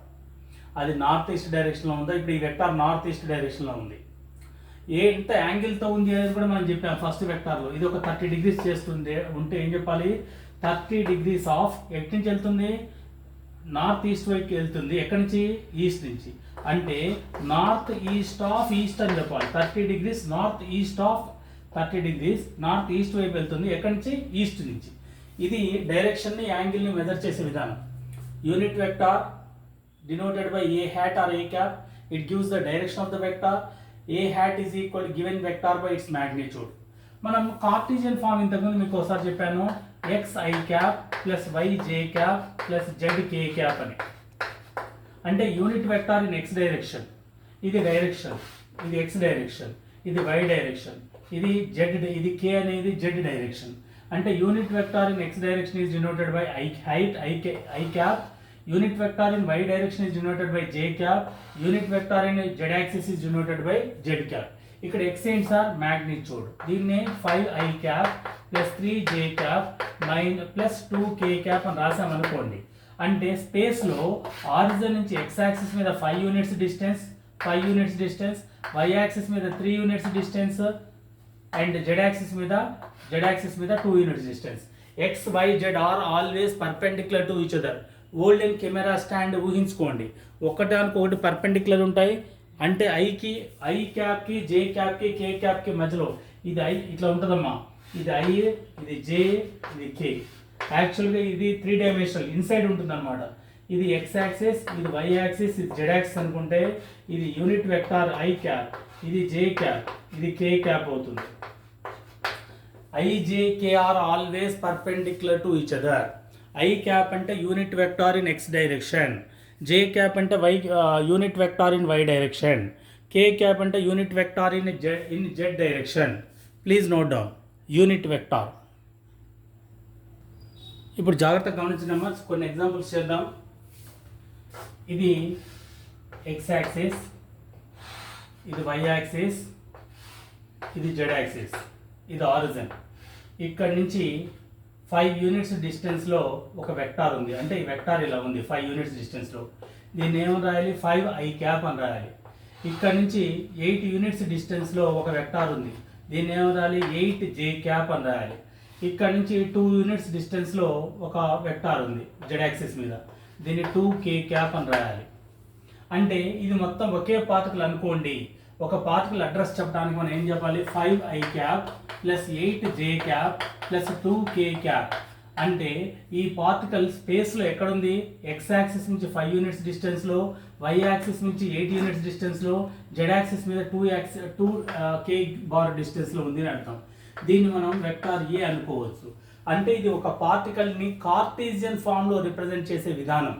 Speaker 1: అది నార్త్ ఈస్ట్ డైరెక్షన్లో ఉందా? ఇప్పుడు ఈ వెక్టార్ నార్త్ ఈస్ట్ డైరెక్షన్లో ఉంది. ఎంత యాంగిల్తో ఉంది అనేది కూడా మనం చెప్పాం ఫస్ట్ వెక్టార్లో. ఇది ఒక 30 degrees చేస్తుంది ఉంటే ఏం చెప్పాలి? 30 degrees ఆఫ్ ఎక్కడి నుంచి వెళ్తుంది? నార్త్ ఈస్ట్ వైపుకి వెళ్తుంది. ఎక్కడి నుంచి? ఈస్ట్ నుంచి. అంటే నార్త్ ఈస్ట్ ఆఫ్ ఈస్ట్ అని చెప్పాలి. 30 degrees north east of 30 degrees north east వైపు వెళ్తుంది. ఎక్కడి నుంచి? ఈస్ట్ నుంచి. ఇది డైరెక్షన్ని, యాంగిల్ని మెజర్ చేసే విధానం. Unit vector denoted by A hat or A cap. It gives the direction of the vector. A hat is equal given vector by its magnitude. మనం Cartesian form ఇంతకుముందు మీకు ఒకసారి చెప్పాను, xi cap plus yj cap plus zk cap అని. అంటే unit vector in x direction, ఇది direction, ఇది x direction, ఇది y డైరెక్షన్, ఇది z, ఇది k అనేది z డైరెక్షన్. అంటే unit vector in x direction is denoted by i cap. Unit vector in y direction is denoted by j cap. Unit vector in z axis is denoted by z cap. ఇక్కడ x ఏంటి sir? Magnitude. దీన్నే 5i cap plus 3j cap plus 2k cap అని రాసామనుకోండి. అంటే స్పేస్లో origin నుంచి x axis మీద 5 units distance, 5 units distance, y axis మీద 3 units distance and z axis మీద 2 units distance. x, y, z are always perpendicular to each other. Olden camera stand ఊహించుకోండి, ఒకటి perpendicular ఉంటాయి. అంటే ఐ క్యాప్కి, జే క్యాప్కి, కే క్యాప్కి మధ్యలో ఇది ఐ ఇట్లా ఉంటుందమ్మా. ఇది ఐ, ఇది జే, ఇది కే. యాక్చువల్గా ఇది 3 dimensional ఇన్సైడ్ ఉంటుంది అనమాట. ఇది ఎక్స్ యాక్సిస్, ఇది వై యాక్సిస్, ఇది జెడ్ యాక్సిస్ అనుకుంటే ఇది యూనిట్ వెక్టార్ ఐ క్యాప్, ఇది జే క్యాప్, ఇది కే క్యాప్ అవుతుంది. I, j, k are always perpendicular to each other. I cap అంటే unit vector in x direction, j cap అంటే unit vector in y direction, k cap అంటే unit vector in z direction. Please note down unit vector. ఇప్పుడు జాగ్రత్తగా గమనించినమ్మా, కొన్ని examples చేద్దాం. ఇది x axis, ఇది వై యాక్సిస్, ఇది జెడ్ యాక్సిస్, ఇది ఆరిజిన్. ఇక్కడ నుంచి 5 యూనిట్స్ డిస్టెన్స్లో ఒక వెక్టార్ ఉంది. అంటే ఈ వెక్టార్ ఇలా ఉంది 5 యూనిట్స్ డిస్టెన్స్లో. దీన్ని ఏమని రాయాలి? 5i క్యాప్ అని రాయాలి. ఇక్కడ నుంచి 8 యూనిట్స్ డిస్టెన్స్లో ఒక వెక్టార్ ఉంది. దీన్ని ఏమని రాయాలి? 8j క్యాప్ అని రాయాలి. ఇక్కడ నుంచి 2 యూనిట్స్ డిస్టెన్స్లో ఒక వెక్టార్ ఉంది జెడ్ యాక్సిస్ మీద. దీన్ని 2k క్యాప్ అని రాయాలి. అంటే ఇది మొత్తం ఒకే పార్టికల్ అనుకోండి. ఒక పార్టికల్ అడ్రస్ చెప్పడానికి మనం ఏం చెప్పాలి? 5i cap plus 8j cap plus 2k cap. అంటే ఈ పార్టికల్ స్పేస్లో ఎక్కడుంది? ఎక్స్ యాక్సిస్ నుంచి 5 యూనిట్స్ డిస్టెన్స్లో, వై యాక్సిస్ నుంచి 8 యూనిట్స్ డిస్టెన్స్లో, జెడ్ యాక్సిస్ మీద 2k బార్ డిస్టెన్స్లో ఉంది అని అర్థం. దీన్ని మనం వెక్టార్ ఏ అనుకోవచ్చు. అంటే ఇది ఒక పార్టికల్ని కార్టీజియన్ ఫామ్లో రిప్రజెంట్ చేసే విధానం.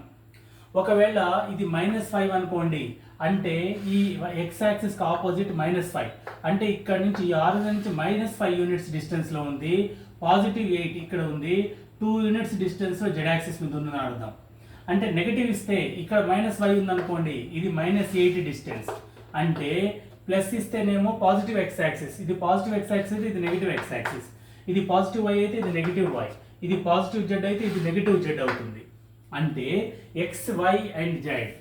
Speaker 1: ఒకవేళ ఇది -5 అనుకోండి, అంటే ఈ ఎక్స్ యాక్సిస్కి ఆపోజిట్ -5. అంటే ఇక్కడ నుంచి ఈ ఆరిజిన్ నుంచి -5 యూనిట్స్ డిస్టెన్స్లో ఉంది, +8 ఇక్కడ ఉంది, 2 యూనిట్స్ డిస్టెన్స్లో జెడ్ యాక్సిస్ మీద ఉందని అర్థం. అంటే నెగటివ్ ఇస్తే ఇక్కడ -5 ఉందనుకోండి, ఇది -8 డిస్టెన్స్. అంటే ప్లస్ ఇస్తేనేమో పాజిటివ్ ఎక్స్ యాక్సిస్, ఇది పాజిటివ్ ఎక్స్ యాక్సిస్, ఇది నెగిటివ్ ఎక్స్ యాక్సిస్. ఇది పాజిటివ్ వై అయితే ఇది నెగిటివ్ వై, ఇది పాజిటివ్ జెడ్ అయితే ఇది నెగిటివ్ జెడ్ అవుతుంది. అంటే ఎక్స్, వై అండ్ జెడ్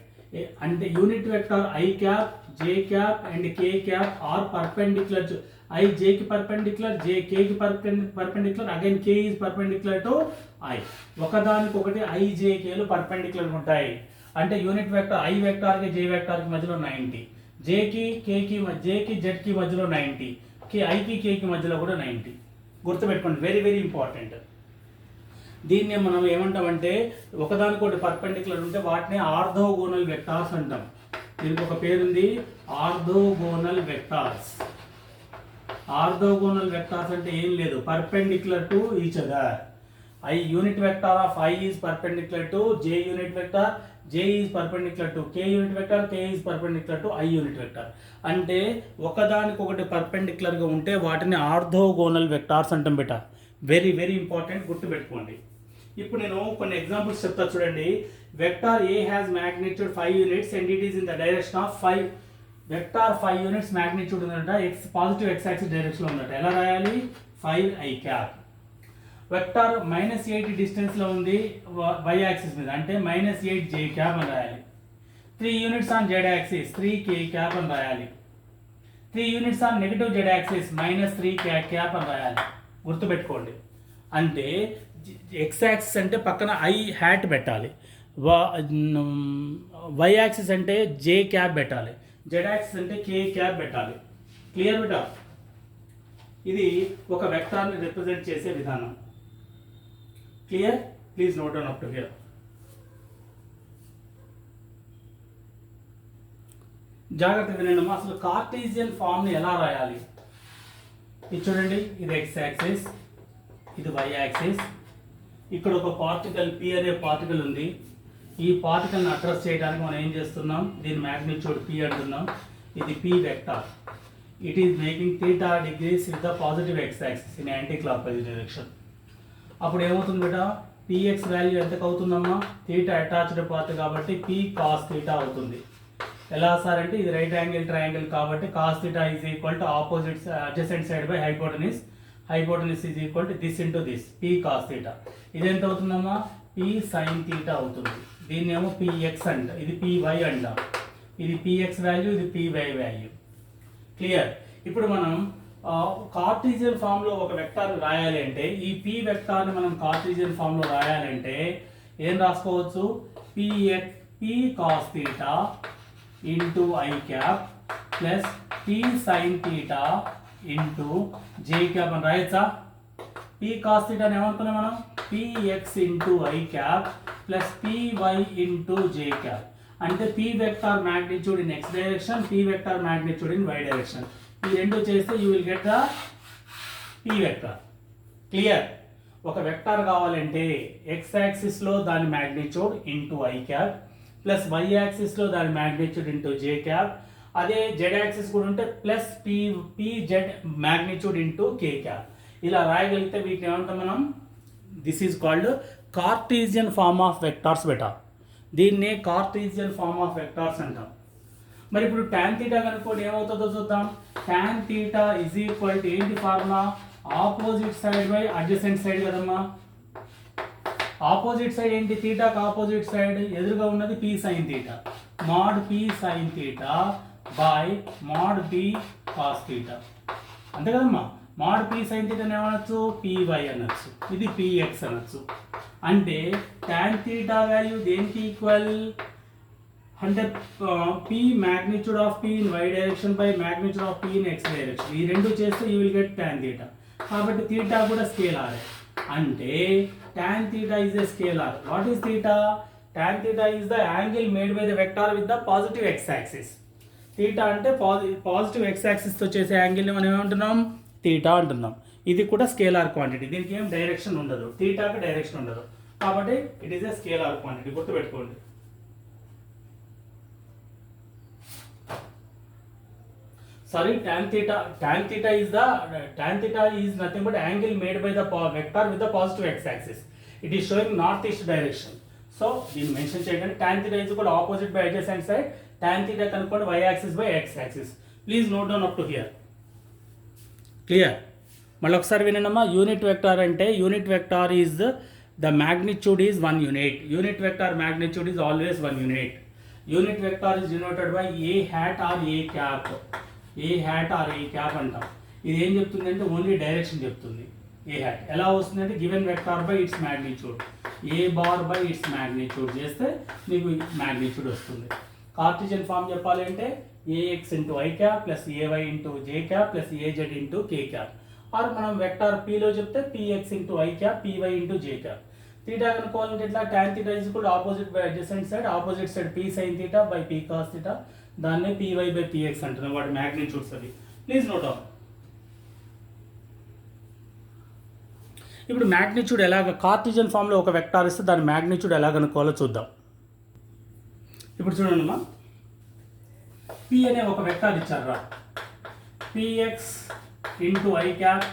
Speaker 1: అంటే unit vector i cap, j cap and k cap are perpendicular. I జేకి పర్పెండిక్యులర్, జే కేకి perpendicular, again k is perpendicular to i. ఒకదానికొకటి i j కేలు perpendicular ఉంటాయి. అంటే యూనిట్ వెక్టార్ ఐ వెక్టార్కి జే వెక్టార్కి మధ్యలో 90, జేకి కేకి జేకి జెడ్కి మధ్యలో 90, ఐకి కేకి మధ్యలో కూడా 90. గుర్తుపెట్టుకోండి, వెరీ వెరీ ఇంపార్టెంట్. దీన్ని మనం ఏమంటామంటే ఒకదానికొకటి పర్పెండిక్యులర్ ఉంటే వాటిని ఆర్థోగోనల్ వెక్టార్స్ అంటాం. దీనికి ఒక పేరుంది, ఆర్థోగోనల్ వెక్టార్స్. ఆర్థోగోనల్ వెక్టార్స్ అంటే ఏం లేదు, perpendicular to each other. I unit vector of I is perpendicular to J unit vector, J is perpendicular to K unit vector, K is perpendicular to I unit vector. అంటే ఒకదానికొకటి పర్పెండిక్యులర్గా ఉంటే వాటిని orthogonal vectors అంటాం బేట. Very very important, గుర్తుపెట్టుకోండి. ఇప్పుడు నేను కొన్ని ఎగ్జాంపుల్స్ చెప్తా చూడండి. Vector A has magnitude 5 units and it is in the direction of 5. Vector 5 units magnitude ఉందంట, ఎక్స్ పాజిటివ్ ఎక్స్ యాక్సిస్ డైరెక్షన్లో ఉందట. ఎలా రాయాలి? 5i cap. వెక్టార్ -8 డిస్టెన్స్లో ఉంది వై యాక్సిస్ మీద, అంటే -8j క్యాప్ అని రాయాలి. 3 units on Z axis, 3k cap అని రాయాలి. 3 units on negative Z axis, -3k cap అని రాయాలి. గుర్తుపెట్టుకోండి. అంటే ఎక్స్ యాక్సిస్ అంటే పక్కన ఐ హ్యాట్ పెట్టాలి, వై యాక్సిస్ అంటే జే క్యాప్ పెట్టాలి, జెడ్ యాక్సిస్ అంటే కే క్యాప్ పెట్టాలి. Clear beta? ఇది ఒక వెక్టార్ని రిప్రజెంట్ చేసే విధానం. Clear? Please note down up to here. జాగ్రత్తగా వినండి. అసలు కార్టీజియన్ ఫామ్ని ఎలా రాయాలి? ఇది చూడండి, ఇది ఎక్స్ యాక్సిస్, ఇది వై యాక్సిస్. ఇక్కడ ఒక పార్టికల్ పి అనే పార్టికల్ ఉంది. ఈ పార్టికల్ని అడ్రస్ చేయడానికి మనం ఏం చేస్తున్నాం? దీని మ్యాగ్నిట్యూడ్ పి అంటున్నాం. ఇది p vector. It is making θ degrees with the positive x axis in anticlockwise direction. అప్పుడు ఏమవుతుంది బేటా? పిఎక్స్ వాల్యూ ఎంతకు అవుతుందమ్మా? θ అటాచ్డ్ పార్ట్ కాబట్టి పి కాస్ θ అవుతుంది. ఎలా సార్ అంటే ఇది రైట్ యాంగిల్ ట్రయాంగిల్ కాబట్టి cos θ is equal to opposite adjacent side by hypotenuse. Hypotenuse is equal to this into this, p cos θ. ఇది ఎంత అవుతుందమ్మా? పి సైన్ θ అవుతుంది. దీన్ని ఏమో పిఎక్స్ అంట, ఇది పివై అంట. ఇది పిఎక్స్ వాల్యూ, ఇది పివై వాల్యూ. క్లియర్? ఇప్పుడు మనం కార్టీజియన్ ఫామ్లో ఒక వెక్టార్ రాయాలి అంటే, ఈ పి వెక్టార్ని మనం కార్టీజియన్ ఫామ్లో రాయాలంటే ఏం రాసుకోవచ్చు? P cos θ into i cap plus p sine θ into J cap అని రాయచ్చా? పి కాస్ θ అని ఏమనుకున్నాం మనం? Px into i cap plus py into J cap. అంటే p vector magnitude in x direction, p vector magnitude in y direction. ఈ రెండు చేస్తే you will get the p vector. Clear? ఒక వెక్టార్ కావాలంటే x యాక్సిస్లో దాని magnitude into i cap plus y యాక్సిస్లో దాని magnitude into జే cap, అదే జెడ్ యాక్సిస్ కూడా ఉంటే plus P Z magnitude into కే క్యాప్. ఇలా రాయగలిగితే వీటిని ఏమంటాం మనం, this is called Cartesian form of vectors బెటా. దీన్నే కార్టీజియన్ ఫార్మ్ ఆఫ్ వెక్టార్స్ అంటాం. మరి ఇప్పుడు tan θ కనుక్కోండి ఏమవుతుందో చూద్దాం. tan θ ఈజ్ ఈక్వల్ టు ఏంటి formula, opposite side by adjacent side కదమ్మా. ఆపోజిట్ సైడ్ ఏంటి, థీటాకి ఆపోజిట్ సైడ్ ఎదురుగా ఉన్నది p sin θ, mod p sin θ by mod p cos θ. అంతే కదమ్మా. mod p sin θ ఏమనొచ్చు, py అనొచ్చు, ఇది px అనొచ్చు. అంటే tan θ వాల్యూ దేనికి ఈక్వల్ అంటే p magnitude of p in y direction by magnitude of p in x direction. ఈ రెండు చేస్తే you will get tan θ. కాబట్టి θ కూడా స్కేలార్. అంటే tan θ is a scalar. What is theta? Tan θ is the angle made by the vector with the positive x axis. θ అంటే positive x axis తో చేసే angle ని మనం ఏమంటున్నాం, θ అంటున్నాం. ఇది కూడా స్కేలార్ క్వాంటిటీ, దీనికి ఏం డైరెక్షన్ ఉండదు, థీటాకి డైరెక్షన్ ఉండదు, కాబట్టి it is a scalar quantity, గుర్తుపెట్టుకోండి. Sorry, tan theta is nothing but angle made by the vector with the positive x-axis. It is showing northeast direction. So, దీన్ని మెన్షన్ చేయగానే tan theta is equal to opposite by adjacent side. Tan theta కనుక్కోండి y-axis by x-axis. Please note down up to here. Clear? మళ్ళీ ఒకసారి వినండమ్మా. Unit vector అంటే unit vector is the magnitude is 1 unit. Unit vector magnitude is always 1 unit. Unit vector is denoted by a hat or a cap. A hat or A cap అంటాం. ఇది ఏం చెప్తుంది అంటే only direction చెప్తుంది. ఏ hat ఎలా వస్తుంది అంటే given vector by its magnitude, a bar by its magnitude చేస్తే మీకు మ్యాగ్నిట్యూడ్ వస్తుంది. కార్టీజియన్ ఫామ్ చెప్పాలి అంటే AX into i cap plus ఏవై into J cap plus AZ into K cap. Or మనం వెక్టార్ పీలో చెప్తే px into i cap py into J cap. Theta కనుక్కోవాలంటే ఇట్లా tan θ is equal to opposite by adjacent side, opposite side p sin θ by p cos θ, దాన్నే py by px అంటున్నాం. వాటి magnitudes అవి. Please note down. ఇప్పుడు magnitude ఎలాగ Cartesian ఫామ్లో ఒక వెక్టార్ ఇస్తే దాని మ్యాగ్నిట్యూడ్ ఎలా కనుక్కోవాలో చూద్దాం. ఇప్పుడు చూడండి అమ్మా, p అనే ఒక వెక్టార్ ఇచ్చారా, px into i cap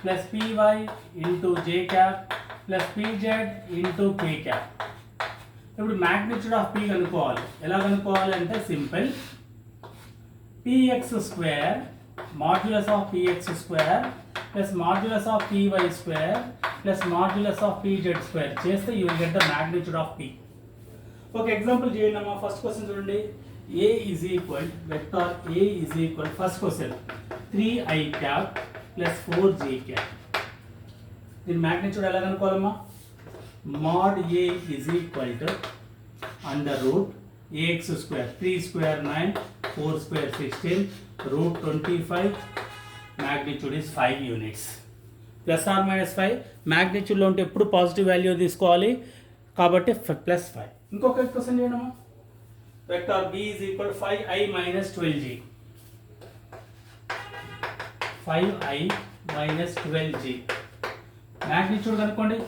Speaker 1: plus py into J cap plus pz into K cap. ఇప్పుడు మ్యాగ్నిట్యూడ్ ఆఫ్ p కనుక్కోవాలి. ఎలా కనుక్కోవాలి అంటే simple, px square modulus of px square plus modulus of py square plus modulus of pz square చేస్తే you will get the magnitude of p. ఒక example చేయండి అమ్మా. First question చూడండి. a is equal vector a is equal first question 3i cap plus 4j cap. దీని magnitude ఎలా కనుక్కోవాలమ్మా, mod a is equal to under root ax square 3 square 9 4 square 16 root 25 magnitude is 5 units plus or minus 5. magnitude లో ఉంటే ఎప్పుడు positive value తీసుకోవాలి కాబట్టి plus 5. ఇంకొక question చేయండమ్మా. Vector b is equal to 5i minus 12j 5i minus 12j. Magnitude కనుక్కోండి.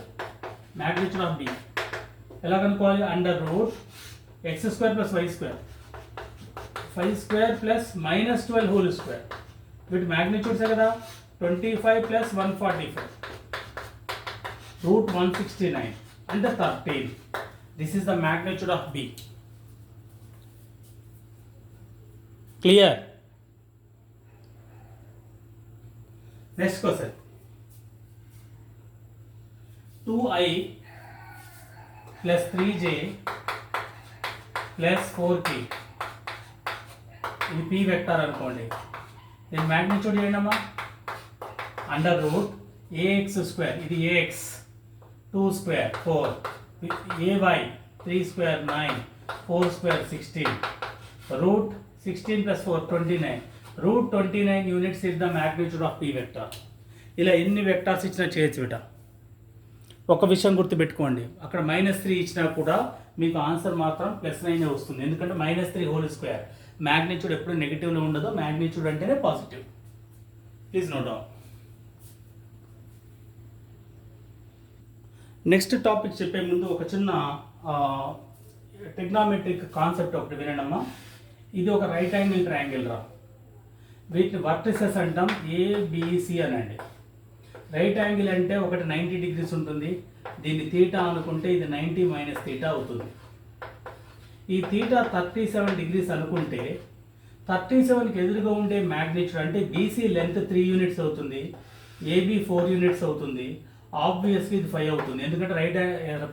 Speaker 1: Magnitude of b ఎలా కనుక్కోవాలి, under root X square plus Y square 5 square plus minus 12 whole square. వీటి మ్యాగ్నిట్యూడ్సే కదా, 25 ప్లస్ 145 రూట్ 169 అంటే 13. This is the magnitude of b. Clear? Next question. 2i plus 3j plus 4k. ఇది p vector అనుకోండి. దీని magnitude ఏంటమ్మా, under root ax square, ఇది ax 2 square 4, ay 3 square 9 4 square 16 root 16 plus 4 29 root 29 units is the magnitude of p vector. ఇలా ఎన్ని vectors ఇచ్చినా చేయొచ్చు బిడ్డ. ఒక విషయం గుర్తుపెట్టుకోండి, అక్కడ -3 ఇచ్చినా కూడా మీకు ఆన్సర్ మాత్రం +9 వస్తుంది. ఎందుకంటే -3 హోల్ స్క్వేర్. మ్యాగ్నిట్యూడ్ ఎప్పుడు నెగిటివ్లో ఉండదు, మ్యాగ్నిట్యూడ్ అంటేనే positive. Please note down. Next topic చెప్పే ముందు ఒక చిన్న ట్రిగ్నామెట్రిక్ కాన్సెప్ట్ ఒకటి వినండమ్మా. ఇది ఒక రైట్ యాంగిల్ ట్రయాంగిల్ రా. వీటిని వర్టిసెస్ అంటాం, ఏబిసి అనండి. రైట్ యాంగిల్ అంటే ఒకటి 90 డిగ్రీస్ ఉంటుంది, దీన్ని తీటా అనుకుంటే ఇది 90 మైనస్ తీటా అవుతుంది. ఈ తీటా 37 డిగ్రీస్ అనుకుంటే 37కి ఎదురుగా ఉండే మ్యాగ్నిట్యూడ్ అంటే బీసీ లెంత్ 3 యూనిట్స్ అవుతుంది, ఏబి 4 యూనిట్స్ అవుతుంది. ఆబ్వియస్లీ ఇది 5 అవుతుంది, ఎందుకంటే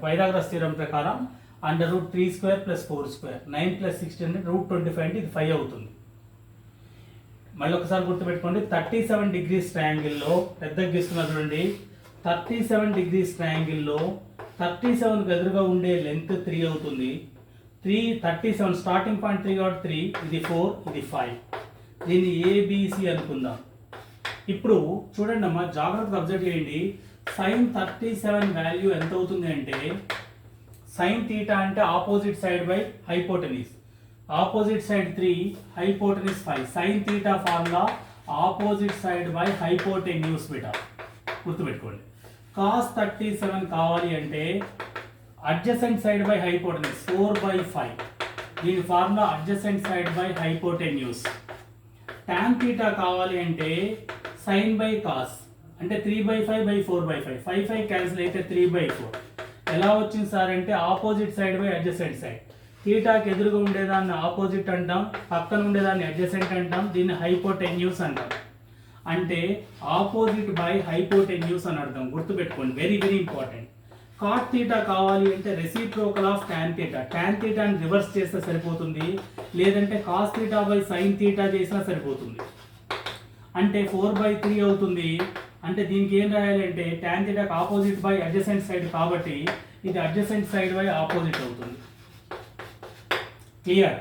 Speaker 1: పైథాగరస్ థీరం ప్రకారం √3² + 4² 9 + 16 √25 అంటే ఇది 5 అవుతుంది. మళ్ళీ ఒకసారి గుర్తుపెట్టుకోండి, 37 డిగ్రీస్ ట్రయాంగిల్లో పెద్దగా గీస్తున్నారు చూడండి. 37 డిగ్రీస్ ట్రయాంగిల్లో 37కి ఎదురుగా ఉండే లెంత్ 3 అవుతుంది. 37 స్టార్టింగ్ పాయింట్ 3 కాబట్టి 3, ఇది 4, ఇది 5. దీన్ని ఏబిసి అనుకుందాం. ఇప్పుడు చూడండి అమ్మా, జాగ్రత్తగా అబ్జర్వ్ చేయండి. sin 37 వాల్యూ ఎంత అవుతుంది అంటే, sin తీటా అంటే opposite side by hypotenuse, opposite side 3, hypotenuse 5. sin theta formula opposite side by hypotenuse beta, గుర్తుపెట్టుకోండి. cos 37 కావాలి అంటే అడ్జసెంట్ సైడ్ బై హైపోటెన్యూస్ 4/5, దీని formula adjacent side by hypotenuse. tan theta కావాలి అంటే sin బై cos అంటే 3/5/4/5, 5 cancel అయితే 3/4. ఎలా వచ్చింది సార్ అంటే opposite side by adjacent side. తీటాకి ఎదురుగా ఉండేదాన్ని ఆపోజిట్ అంటాం, పక్కన ఉండేదాన్ని అడ్జసెంట్ అంటాం, దీన్ని హైపోటెన్యూస్ అంటాం. అంటే ఆపోజిట్ బై హైపోటెన్యూస్ అని అర్థం, గుర్తుపెట్టుకోండి, very very important. Cot theta కావాలి అంటే reciprocal of tan theta. Tan తీటాని రివర్స్ చేస్తే సరిపోతుంది, లేదంటే cos theta by sine theta చేసినా సరిపోతుంది. అంటే 4/3 అవుతుంది. అంటే దీనికి ఏం రాయాలంటే ట్యాన్ తీటాకి ఆపోజిట్ బై అడ్జసెంట్ సైడ్ కాబట్టి ఇది అడ్జసెంట్ సైడ్ బై ఆపోజిట్ అవుతుంది. క్లియర్?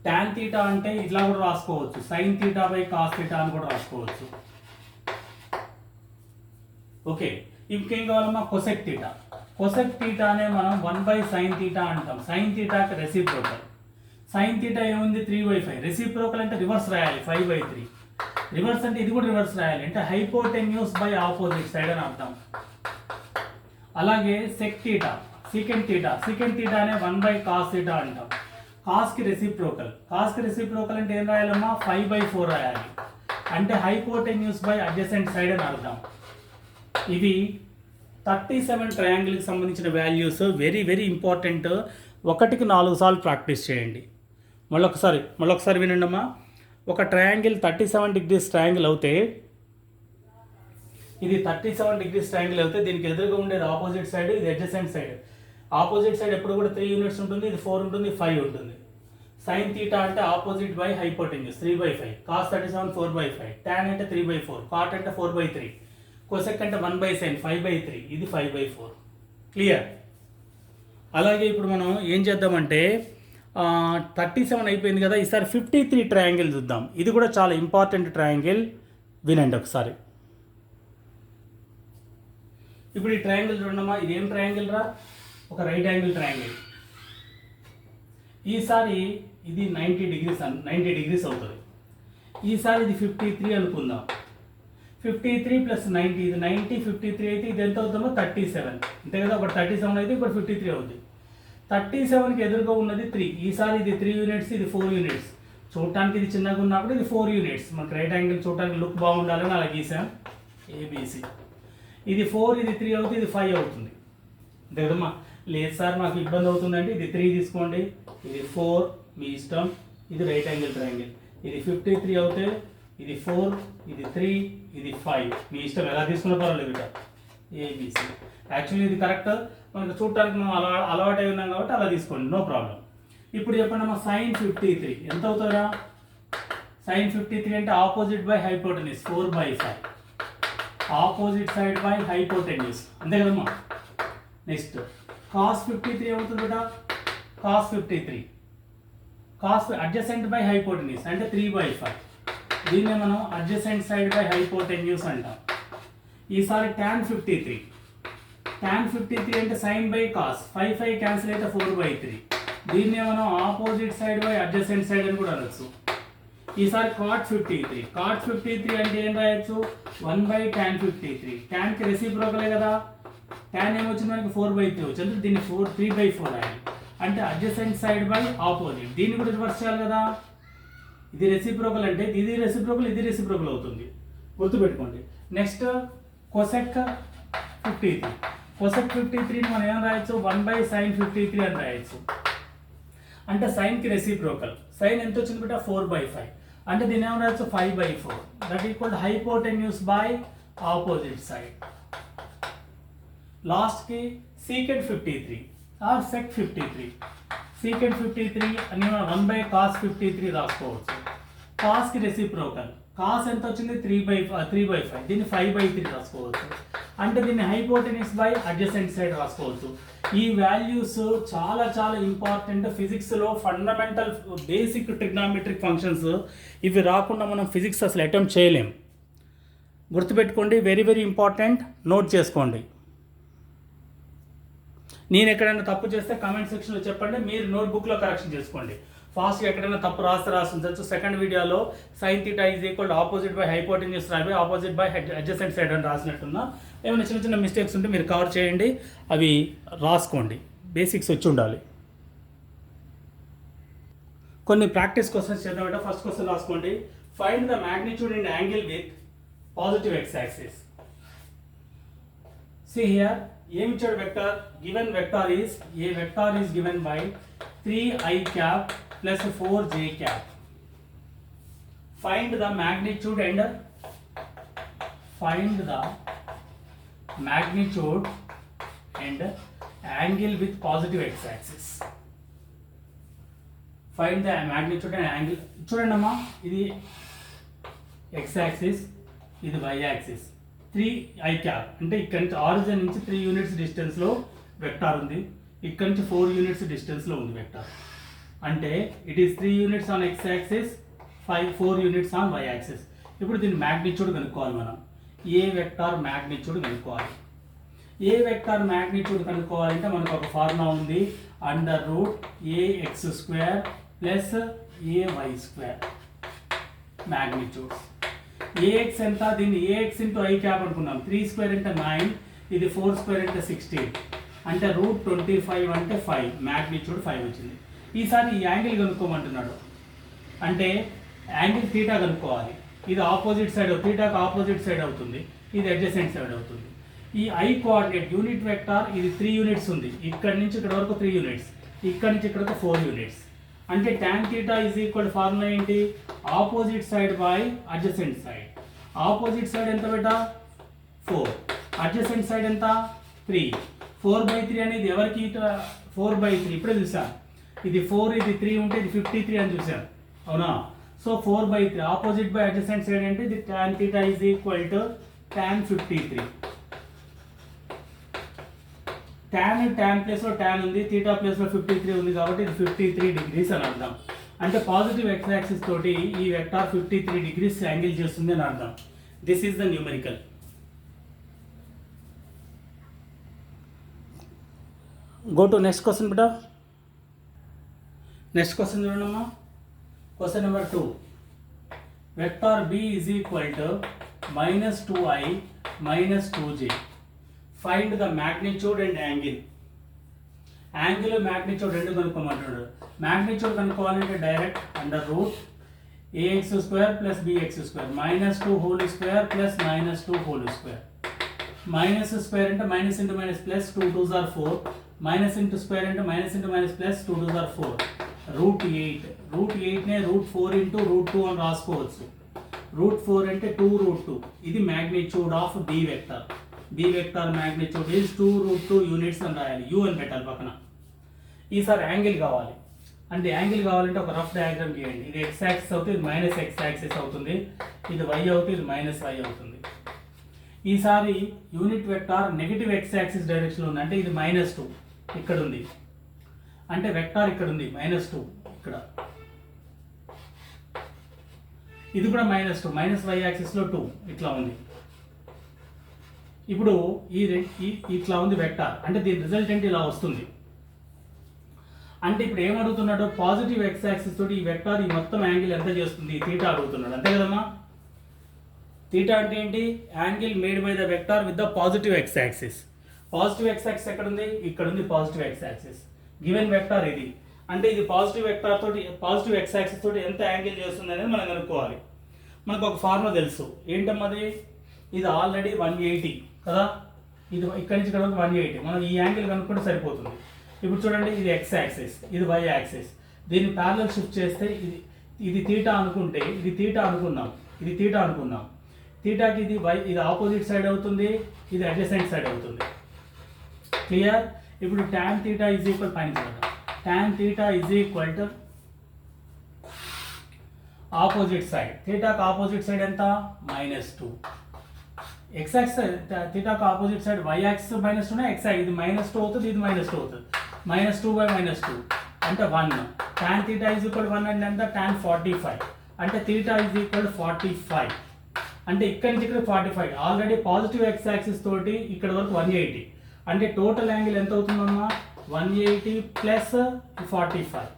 Speaker 1: ట్యాన్ తీటా అంటే ఇట్లా కూడా రాసుకోవచ్చు, sine theta by cos theta అని కూడా రాసుకోవచ్చు. ఓకే, ఇంకేం కావాలమ్మా, కొసెక్ తీటా. కొసెక్ తీటానే మనం 1/sin తీటా అంటాం. సైన్ తీటాకి రెసిప్రోకల్. సైన్ తీటా ఏముంది 3/5, రెసిప్రోకల్ అంటే రివర్స్ రాయాలి 5/3. రివర్స్ అంటే ఇది కూడా రివర్స్ రాయాలి, అంటే హైపోటెన్యూస్ బై ఆపోజిట్ సైడ్ అని అర్థం. అలాగే sec theta, secant theta. Secant తీటానే 1/cos తీటా అంటాం. కాస్కి రెసిప్రోకల్. కాస్కి రెసిప్రోకల్ అంటే ఏం రాయాలమ్మా, 5/4 రాయాలి, అంటే హైపోటెన్యూస్ బై అడ్జసెంట్ సైడ్ అని అర్థం. ఇవి 37 ట్రయాంగిల్కి సంబంధించిన వాల్యూస్, వెరీ వెరీ ఇంపార్టెంట్. 1కి 4 సార్లు ప్రాక్టీస్ చేయండి. మళ్ళొకసారి వినండి అమ్మా. ఒక ట్రయాంగిల్ 37 డిగ్రీస్ ట్రయాంగిల్ అవుతే, ఇది 37 డిగ్రీస్ ట్రయాంగిల్ అవుతే దీనికి ఎదురుగా ఉండేది ఆపోజిట్ సైడ్, ఇది అడ్జసెంట్ సైడ్. ఆపోజిట్ సైడ్ ఎప్పుడు కూడా 3 యూనిట్స్ ఉంటుంది, ఇది 4 ఉంటుంది, 5 ఉంటుంది. సైన్ తీటా అంటే opposite by hypotenuse 3/5, cos 37 4/5, tan అంటే 3/4, కాట్ అంటే 4/3, కొసెక్ అంటే 1/sin 5/3, ఇది 5/4. క్లియర్? అలాగే ఇప్పుడు మనం ఏం చేద్దామంటే 37 అయిపోయింది కదా, ఈసారి 53 ట్రయాంగిల్ చూద్దాం. ఇది కూడా చాలా ఇంపార్టెంట్ ట్రయాంగిల్, వినండి ఒకసారి. ఇప్పుడు ఈ ట్రయాంగిల్ చూడమ్మా, ఇది ఏం ట్రయాంగిల్ రా, ఒక రైట్ యాంగిల్ ట్రయాంగిల్. ఈసారి ఇది 90 డిగ్రీస్ అవుతుంది. ఈసారి ఇది 53 అనుకుందాం. 53 + 90, ఇది 90, 53 అయితే ఇది ఎంత అవుతుందో 37, అంతే కదా. ఒకటి 37 అయితే ఇప్పుడు 53 అవుతుంది. 37కి ఎదురుగా ఉన్నది 3. ఈసారి ఇది 3 యూనిట్స్, ఇది 4 యూనిట్స్. చూడటానికి ఇది చిన్నగా ఉన్నప్పుడు ఇది 4 యూనిట్స్. మనకి రైట్ యాంగిల్ చూడటానికి లుక్ బాగుండాలని అలా గీసాం, ఏబిసి. ఇది 4, ఇది 3 అవుతుంది, ఇది 5 అవుతుంది, అంతే కదమ్మా. లేదు సార్ మాకు ఇబ్బంది అవుతుందంటే ఇది 3 తీసుకోండి, ఇది 4, మీ ఇష్టం. ఇది రైట్ యాంగిల్ ట్రయాంగిల్. ఇది 53 అవుతే ఇది 4, ఇది 3, ఇది 5, మీ ఇష్టం, ఎలా తీసుకున్న పర్వాలేదు. ఇక ఏబిసి. యాక్చువల్లీ ఇది కరెక్ట్, మనకు చూడటానికి మనం అలవాటు అయి ఉన్నాం కాబట్టి అలా తీసుకోండి, నో ప్రాబ్లం. ఇప్పుడు చెప్పండి అమ్మా, sin 53 ఎంత అవుతుందా? sin 53 అంటే opposite by hypotenuse 4/5, opposite side by hypotenuse, అంతే కదమ్మా. నెక్స్ట్ cos 53 ఏమవుతుంది బేటా? cos 53 cos adjacent by hypotenuse అంటే 3/5, దీన్నే మనం అడ్జసెంట్ సైడ్ బై హైపోటెన్యూస్ అంటాం. ఈసారి tan 53 అంటే సైన్ బై కాస్, 5 క్యాన్సిల్ అయితే 4/3, దీన్నే మనం opposite side by adjacent side అని కూడా అనొచ్చు. ఈసారి cot 53 అంటే ఏం రాయొచ్చు, 1/tan 53. ట్యాన్కి రెసిప్రోకలే కదా, ట్యాన్ ఏమొచ్చింది మనకి 4/3 వచ్చింది, దీన్ని 3/4 రాయాలి. అంటే అడ్జసెంట్ సైడ్ బై ఆపోజిట్. దీన్ని కూడా రివర్స్ చేయాలి కదా. ఇది రెసిప్రోకల్ అంటే ఇది రెసిప్రోకల్, ఇది రెసిప్రోకల్ అవుతుంది, గుర్తుపెట్టుకోండి. Next cosec 53. కొసెక్ 53ని మనం ఏం రాయొచ్చు, 1/sin 53 అని రాయొచ్చు. అంటే సైన్కి రెసిప్రోకల్. సైన్ ఎంత వచ్చింది బిడ్డ, 4/5. అంటే దీన్ని ఏం రాయొచ్చు, 5/4. That equal hypotenuse by opposite side. లాస్ట్కి సీకెంట్ 53 ఆర్ సెక్ 53. సీకెంట్ 53 అని 1/cos 53 రాసుకోవచ్చు. కాస్కి రెసిప్రోకల్. కాస్ ఎంత వచ్చింది, 3/5. దీన్ని 5/3 రాసుకోవచ్చు. అంటే దీన్ని హైపోటెన్యూస్ బై అడ్జసెంట్ సైడ్ రాసుకోవచ్చు. ఈ వాల్యూస్ చాలా చాలా ఇంపార్టెంట్ ఫిజిక్స్లో, ఫండమెంటల్ బేసిక్ ట్రిగ్నామెట్రిక్ ఫంక్షన్స్. ఇవి రాకుండా మనం ఫిజిక్స్ అసలు అటెంప్ట్ చేయలేం. గుర్తుపెట్టుకోండి, వెరీ వెరీ ఇంపార్టెంట్, నోట్ చేసుకోండి. నేను ఎక్కడైనా తప్పు చేస్తే కామెంట్ సెక్షన్లో చెప్పండి, మీరు నోట్బుక్లో కరెక్షన్ చేసుకోండి. ఫాస్ట్గా ఎక్కడైనా తప్పు రాస్తుండొచ్చు. సెకండ్ వీడియోలో sin θ equal opposite by hypotenuse రాబి, ఆపోజిట్ బై అడ్జసెంట్ సైడ్ అని రాసినట్టున్నా. ఏమైనా చిన్న చిన్న మిస్టేక్స్ ఉంటే మీరు కవర్ చేయండి, అవి రాసుకోండి. బేసిక్స్ వచ్చి ఉండాలి. కొన్ని ప్రాక్టీస్ క్వశ్చన్స్ చేద్దామంటే ఫస్ట్ క్వశ్చన్ రాసుకోండి. Find the magnitude and angle with positive x axis. See here, ఏమి ఇచ్చాడు vector, given vector is, A vector is given by 3i cap plus 4j cap. Find the magnitude and angle with positive x axis. Find the magnitude and angle. చూడండి అమ్మా, ఇది x axis, ఇది y axis. 3i cap అంటే ఇక్కడ నుంచి origin నుంచి 3 units డిస్టెన్స్లో vector ఉంది, ఇక్కడ నుంచి 4 యూనిట్స్ డిస్టెన్స్లో ఉంది వెక్టార్. అంటే it is 3 units on x axis, 4 units on y axis. ఇప్పుడు దీని మ్యాగ్నిట్యూడ్ కనుక్కోవాలి మనం. ఏ వెక్టార్ మ్యాగ్నిట్యూడ్ కనుక్కోవాలి. ఏ వెక్టార్ మ్యాగ్నిట్యూడ్ కనుక్కోవాలంటే మనకు ఒక ఫార్ములా ఉంది, √ax² plus ay² magnitudes. ax ఎంత, దీన్ని ax ఇంటూ i క్యాప్ అనుకున్నాం. 3² అంటే 9, ఇది 4² అంటే 16, అంటే √25 అంటే 5, మ్యాగ్నిట్యూడ్ 5 వచ్చింది. ఈసారి ఈ యాంగిల్ కనుక్కోమంటున్నాడు, అంటే యాంగిల్ θ కనుక్కోవాలి. ఇది ఆపోజిట్ సైడ్, θకి ఆపోజిట్ సైడ్ అవుతుంది, ఇది అడ్జసెంట్ సైడ్ అవుతుంది. ఈ i కోఆర్డినేట్ యూనిట్ వెక్టార్, ఇది 3 యూనిట్స్ ఉంది, ఇక్కడ నుంచి ఇక్కడ వరకు 3 యూనిట్స్, ఇక్కడ నుంచి ఇక్కడ వరకు 4 యూనిట్స్. అంటే tan θ ఈజ్ ఈక్వల్ ఫార్ములా ఏంటి, opposite side by adjacent side. Opposite side ఎంత బెటా, 4, అడ్జసెంట్ సైడ్ ఎంత, 3. 4/3 అనేది ఎవరికి, 4/3. ఇప్పుడే చూసాను, ఇది 4, ఇది 3 ఉంటే ఇది 53 అని చూసాను, అవునా. So 4/3 opposite by adjacent side అంటే ఇది tan θ is equal to tan 53. tan ప్లేస్లో tan ఉంది, θ ప్లేస్లో 53 ఉంది, కాబట్టి ఇది 53 డిగ్రీస్ అని అర్థం. అంటే పాజిటివ్ ఎక్స్ యాక్సిస్ తోటి ఈ వెక్టార్ 53 డిగ్రీస్ యాంగిల్ చేస్తుంది అని అర్థం. This is the numerical. Go to next question బిడ్డ. నెక్స్ట్ క్వశ్చన్ చూడమ్మా, question number 2. Vector b is equal to -2i -2j. Find the magnitude and angle. Angle magnitude రెండు కనుక్కోమంటున్నాడు. Magnitude కనుక్కోవాలంటే direct √ax² plus bx² -2² plus -2². Minus square అంటే minus into minus plus 2 2s are 4, minus into square అంటే minus into minus plus 2 2s are 4. √8నే √4 into √2 అని రాసుకోవచ్చు. √4 అంటే 2√2. ఇది magnitude of b vector. b vector magnitude is 2√2 units అని రాయాలి, u అని పెట్టాలి పక్కన. ఈసారి యాంగిల్ కావాలి. అంటే యాంగిల్ కావాలంటే ఒక రఫ్ డయాగ్రామ్ గీయండి. ఇది x యాక్సిస్ అవుతుంది, ఇది మైనస్ x యాక్సిస్ అవుతుంది, ఇది y అవుతుంది, ఇది మైనస్ y అవుతుంది. ఈసారి unit vector negative x axis డైరెక్షన్లో ఉంది, అంటే ఇది -2 ఇక్కడ ఉంది, అంటే వెక్టార్ ఇక్కడ ఉంది -2 ఇక్కడ, ఇది కూడా -2 మైనస్ y యాక్సిస్లో 2 ఇట్లా ఉంది. ఇప్పుడు ఇట్లా ఉంది వెక్టార్, అంటే దీని రిజల్టెంట్ ఇలా వస్తుంది. అంటే ఇప్పుడు ఏమడుగుతున్నాడు, పాజిటివ్ x యాక్సిస్ తోటి ఈ వెక్టార్ ఈ మొత్తం యాంగిల్ ఎంత చేస్తుంది, θ అడుగుతున్నాడు, అంతే కదమ్మా. θ అంటే ఏంటి, angle made by the vector with the positive x axis. Positive x axis ఎక్కడ ఉంది, ఇక్కడ ఉంది positive x axis. Given vector ఇది. అంటే ఇది పాజిటివ్ వెక్టార్ తోటి పాజిటివ్ ఎక్స్ యాక్సిస్ తోటి ఎంత యాంగిల్ చేస్తుంది అనేది మనం కనుక్కోవాలి. మనకు ఒక ఫార్ములా తెలుసు, ఏంటమ్మది, ఇది ఆల్రెడీ 180 కదా, ఇది ఇక్కడి నుంచి ఇక్కడ 180, మనం ఈ యాంగిల్ కనుక్కుంటే సరిపోతుంది. ఇప్పుడు చూడండి, ఇది ఎక్స్ యాక్సిస్, ఇది వై యాక్సిస్, దీన్ని ప్యారలల్ షిఫ్ట్ చేస్తే ఇది తీటా అనుకుంటే, ఇది తీటా అనుకుందాం, ఇది తీటా అనుకుందాం, తీటాకి ఇది వై, ఇది ఆపోజిట్ సైడ్ అవుతుంది, ఇది అడ్జసెంట్ సైడ్ అవుతుంది. క్లియర్? ఇప్పుడు tan theta ఈజ్ ఈక్వల్ పైన చూడండి, tan theta is equal to opposite side, థీటాకు ఆపోజిట్ సైడ్ ఎంత, -2. ఎక్స్ యాక్సిస్ థీటాకు opposite side y axis -2 x ఇది -2 అవుతుంది, ఇది -2 అవుతుంది, -2/-2 అంటే 1. tan theta ఈజ్ ఈక్వల్ 1 అంటే ఎంత, tan 45 అంటే theta ఈజ్ ఈక్వల్ 45 అంటే ఇక్కడి నుంచి ఇక్కడ 45. ఆల్రెడీ పాజిటివ్ ఎక్స్ యాక్సిస్ తోటి ఇక్కడ వరకు 180 అంటే టోటల్ యాంగిల్ ఎంత అవుతుందమ్మా, 180 ప్లస్ 45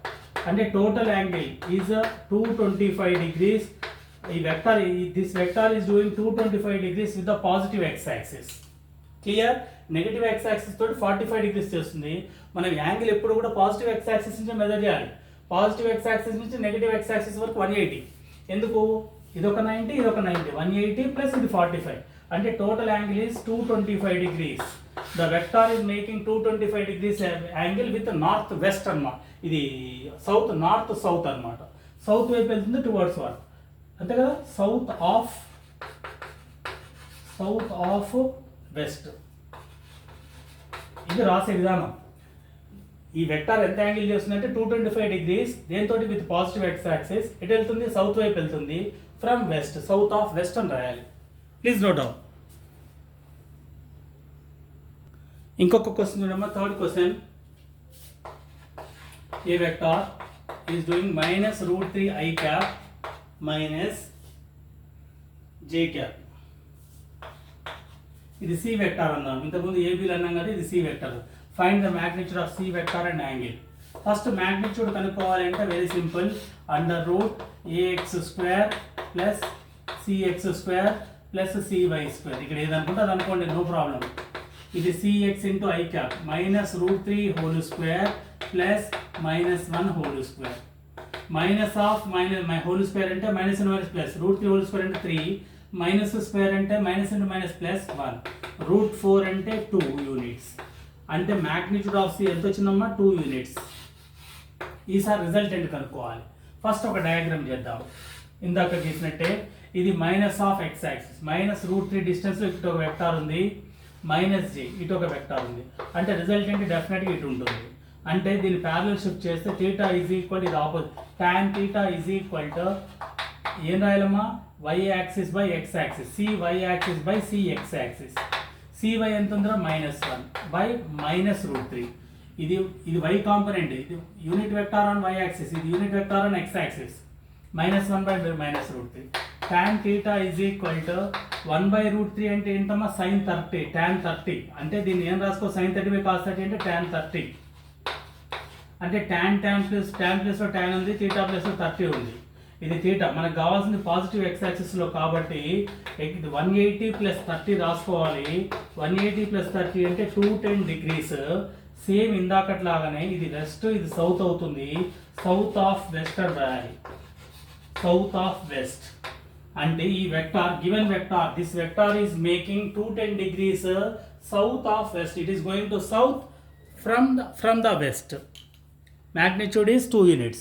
Speaker 1: అంటే టోటల్ యాంగిల్ ఈజ్ 225 degrees. ఈ vector, this vector is doing 225 degrees with the positive x axis. Clear? Negative X axis తోటి 45 degrees చేస్తుంది. మనం యాంగిల్ ఎప్పుడు కూడా పాజిటివ్ ఎక్స్ యాక్సిస్ నుంచి మెజర్ చేయాలి. పాజిటివ్ ఎక్స్ యాక్సిస్ నుంచి నెగటివ్ ఎక్స్ యాక్సిస్ వరకు 180. ఎందుకు? ఇదొక 90, ఇదొక 90, 180 ప్లస్ ఇది 45 అంటే total angle is 225 degrees. The vector is making 225 degrees angle with north west అన్నమాట. ఇది సౌత్ నార్త్ సౌత్ అన్నమాట. సౌత్ వైపు వెళ్తుంది టువర్డ్స్ వాట్, అంతే కదా, సౌత్ ఆఫ్ వెస్ట్. ఇది రాసే విధానం. ఈ వెక్టార్ ఎంత యాంగిల్ చేస్తుందంటే 225 degrees, దేంతో విత్ పాజిటివ్ ఎక్స్ యాక్సిస్ ఎటు వెళ్తుంది, సౌత్ వైపు వెళ్తుంది, from west, south of west అని రాయాలి. Please note down. ఇంకొక క్వశ్చన్ చూడమ్మా, third question. A vector is doing -√3 i cap - j cap. ఇది సి వెక్టార్ అన్నాం, ఇంతకుముందు ఏబీలు అన్నాం కదా, ఇది C vector. Find the magnitude of C vector and angle. First magnitude కనుక్కోవాలి అంటే very simple, √ax² plus cx² plus cy². ఇక్కడ ఏదనుకుంటే అది అనుకోండి, నో ప్రాబ్లం. ఇది cx into i cap -√3 whole square plus -1 minus of whole square అంటే minus plus, √3 whole square అంటే 3, minus square అంటే minus into minus plus 1, √4 అంటే 2 యూనిట్స్. అంటే magnitude of C ఎంత వచ్చిందమ్మా, 2 యూనిట్స్. ఈసారి రిజల్టెంట్ కనుక్కోవాలి. ఫస్ట్ ఒక డయాగ్రామ్ చేద్దాం. ఇందాక గీసినట్టే ఇది minus of X axis, -√3 distance ఇటు ఒక వెక్టార్ ఉంది, -j ఇటు ఒక వెక్టార్ ఉంది, అంటే రిజల్టెంట్ డెఫినెట్గా ఇటు ఉంటుంది. అంటే దీన్ని ప్యారలల్ షిఫ్ట్ చేస్తే θ ఈజ్ ఈక్వల్, ఇది opposite, tan θ is equal to ఏం రాయాలమ్మా, y axis by x axis, cy axis by cx axis. cy ఎంత ఉందిరా, -1 బై -√3. ఇది y కాంపోనెంట్, ఇది unit vector on y axis, ఇది unit vector on x axis, -1 by -√3. tan θ is equal to 1/√3 అంటే ఏంటమ్మా, sin 30, tan 30 అంటే దీన్ని ఏం రాసుకో, sin 30/cos 30 అంటే tan 30 అంటే tan ప్లస్ లో tan ఉంది, θ ప్లస్ 30 ఉంది. ఇది θ, మనకు కావాల్సింది పాజిటివ్ ఎక్స్ యాక్సిస్లో కాబట్టి 180 ప్లస్ 30 రాసుకోవాలి. 180 ప్లస్ 30 అంటే 210 degrees. సేమ్ ఇందాకట్లాగానే ఇది వెస్ట్, ఇది సౌత్ అవుతుంది, సౌత్ ఆఫ్ వెస్ట్ అని రాయాలి, సౌత్ ఆఫ్ వెస్ట్. అంటే ఈ vector, given vector, this vector is making 210 degrees south of west. It is going to south from the west. Magnitude is 2 units.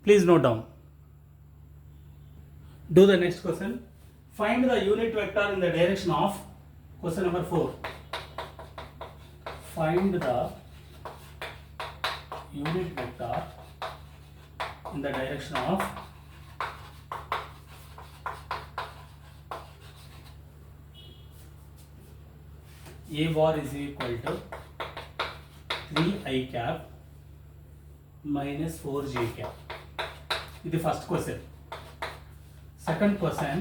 Speaker 1: Please note down. Do the next question. Find the unit vector in the direction of, question number 4. Find the unit vector in the direction of a bar is equal to 3 i cap -4 j cap. ఇది first question. Second question,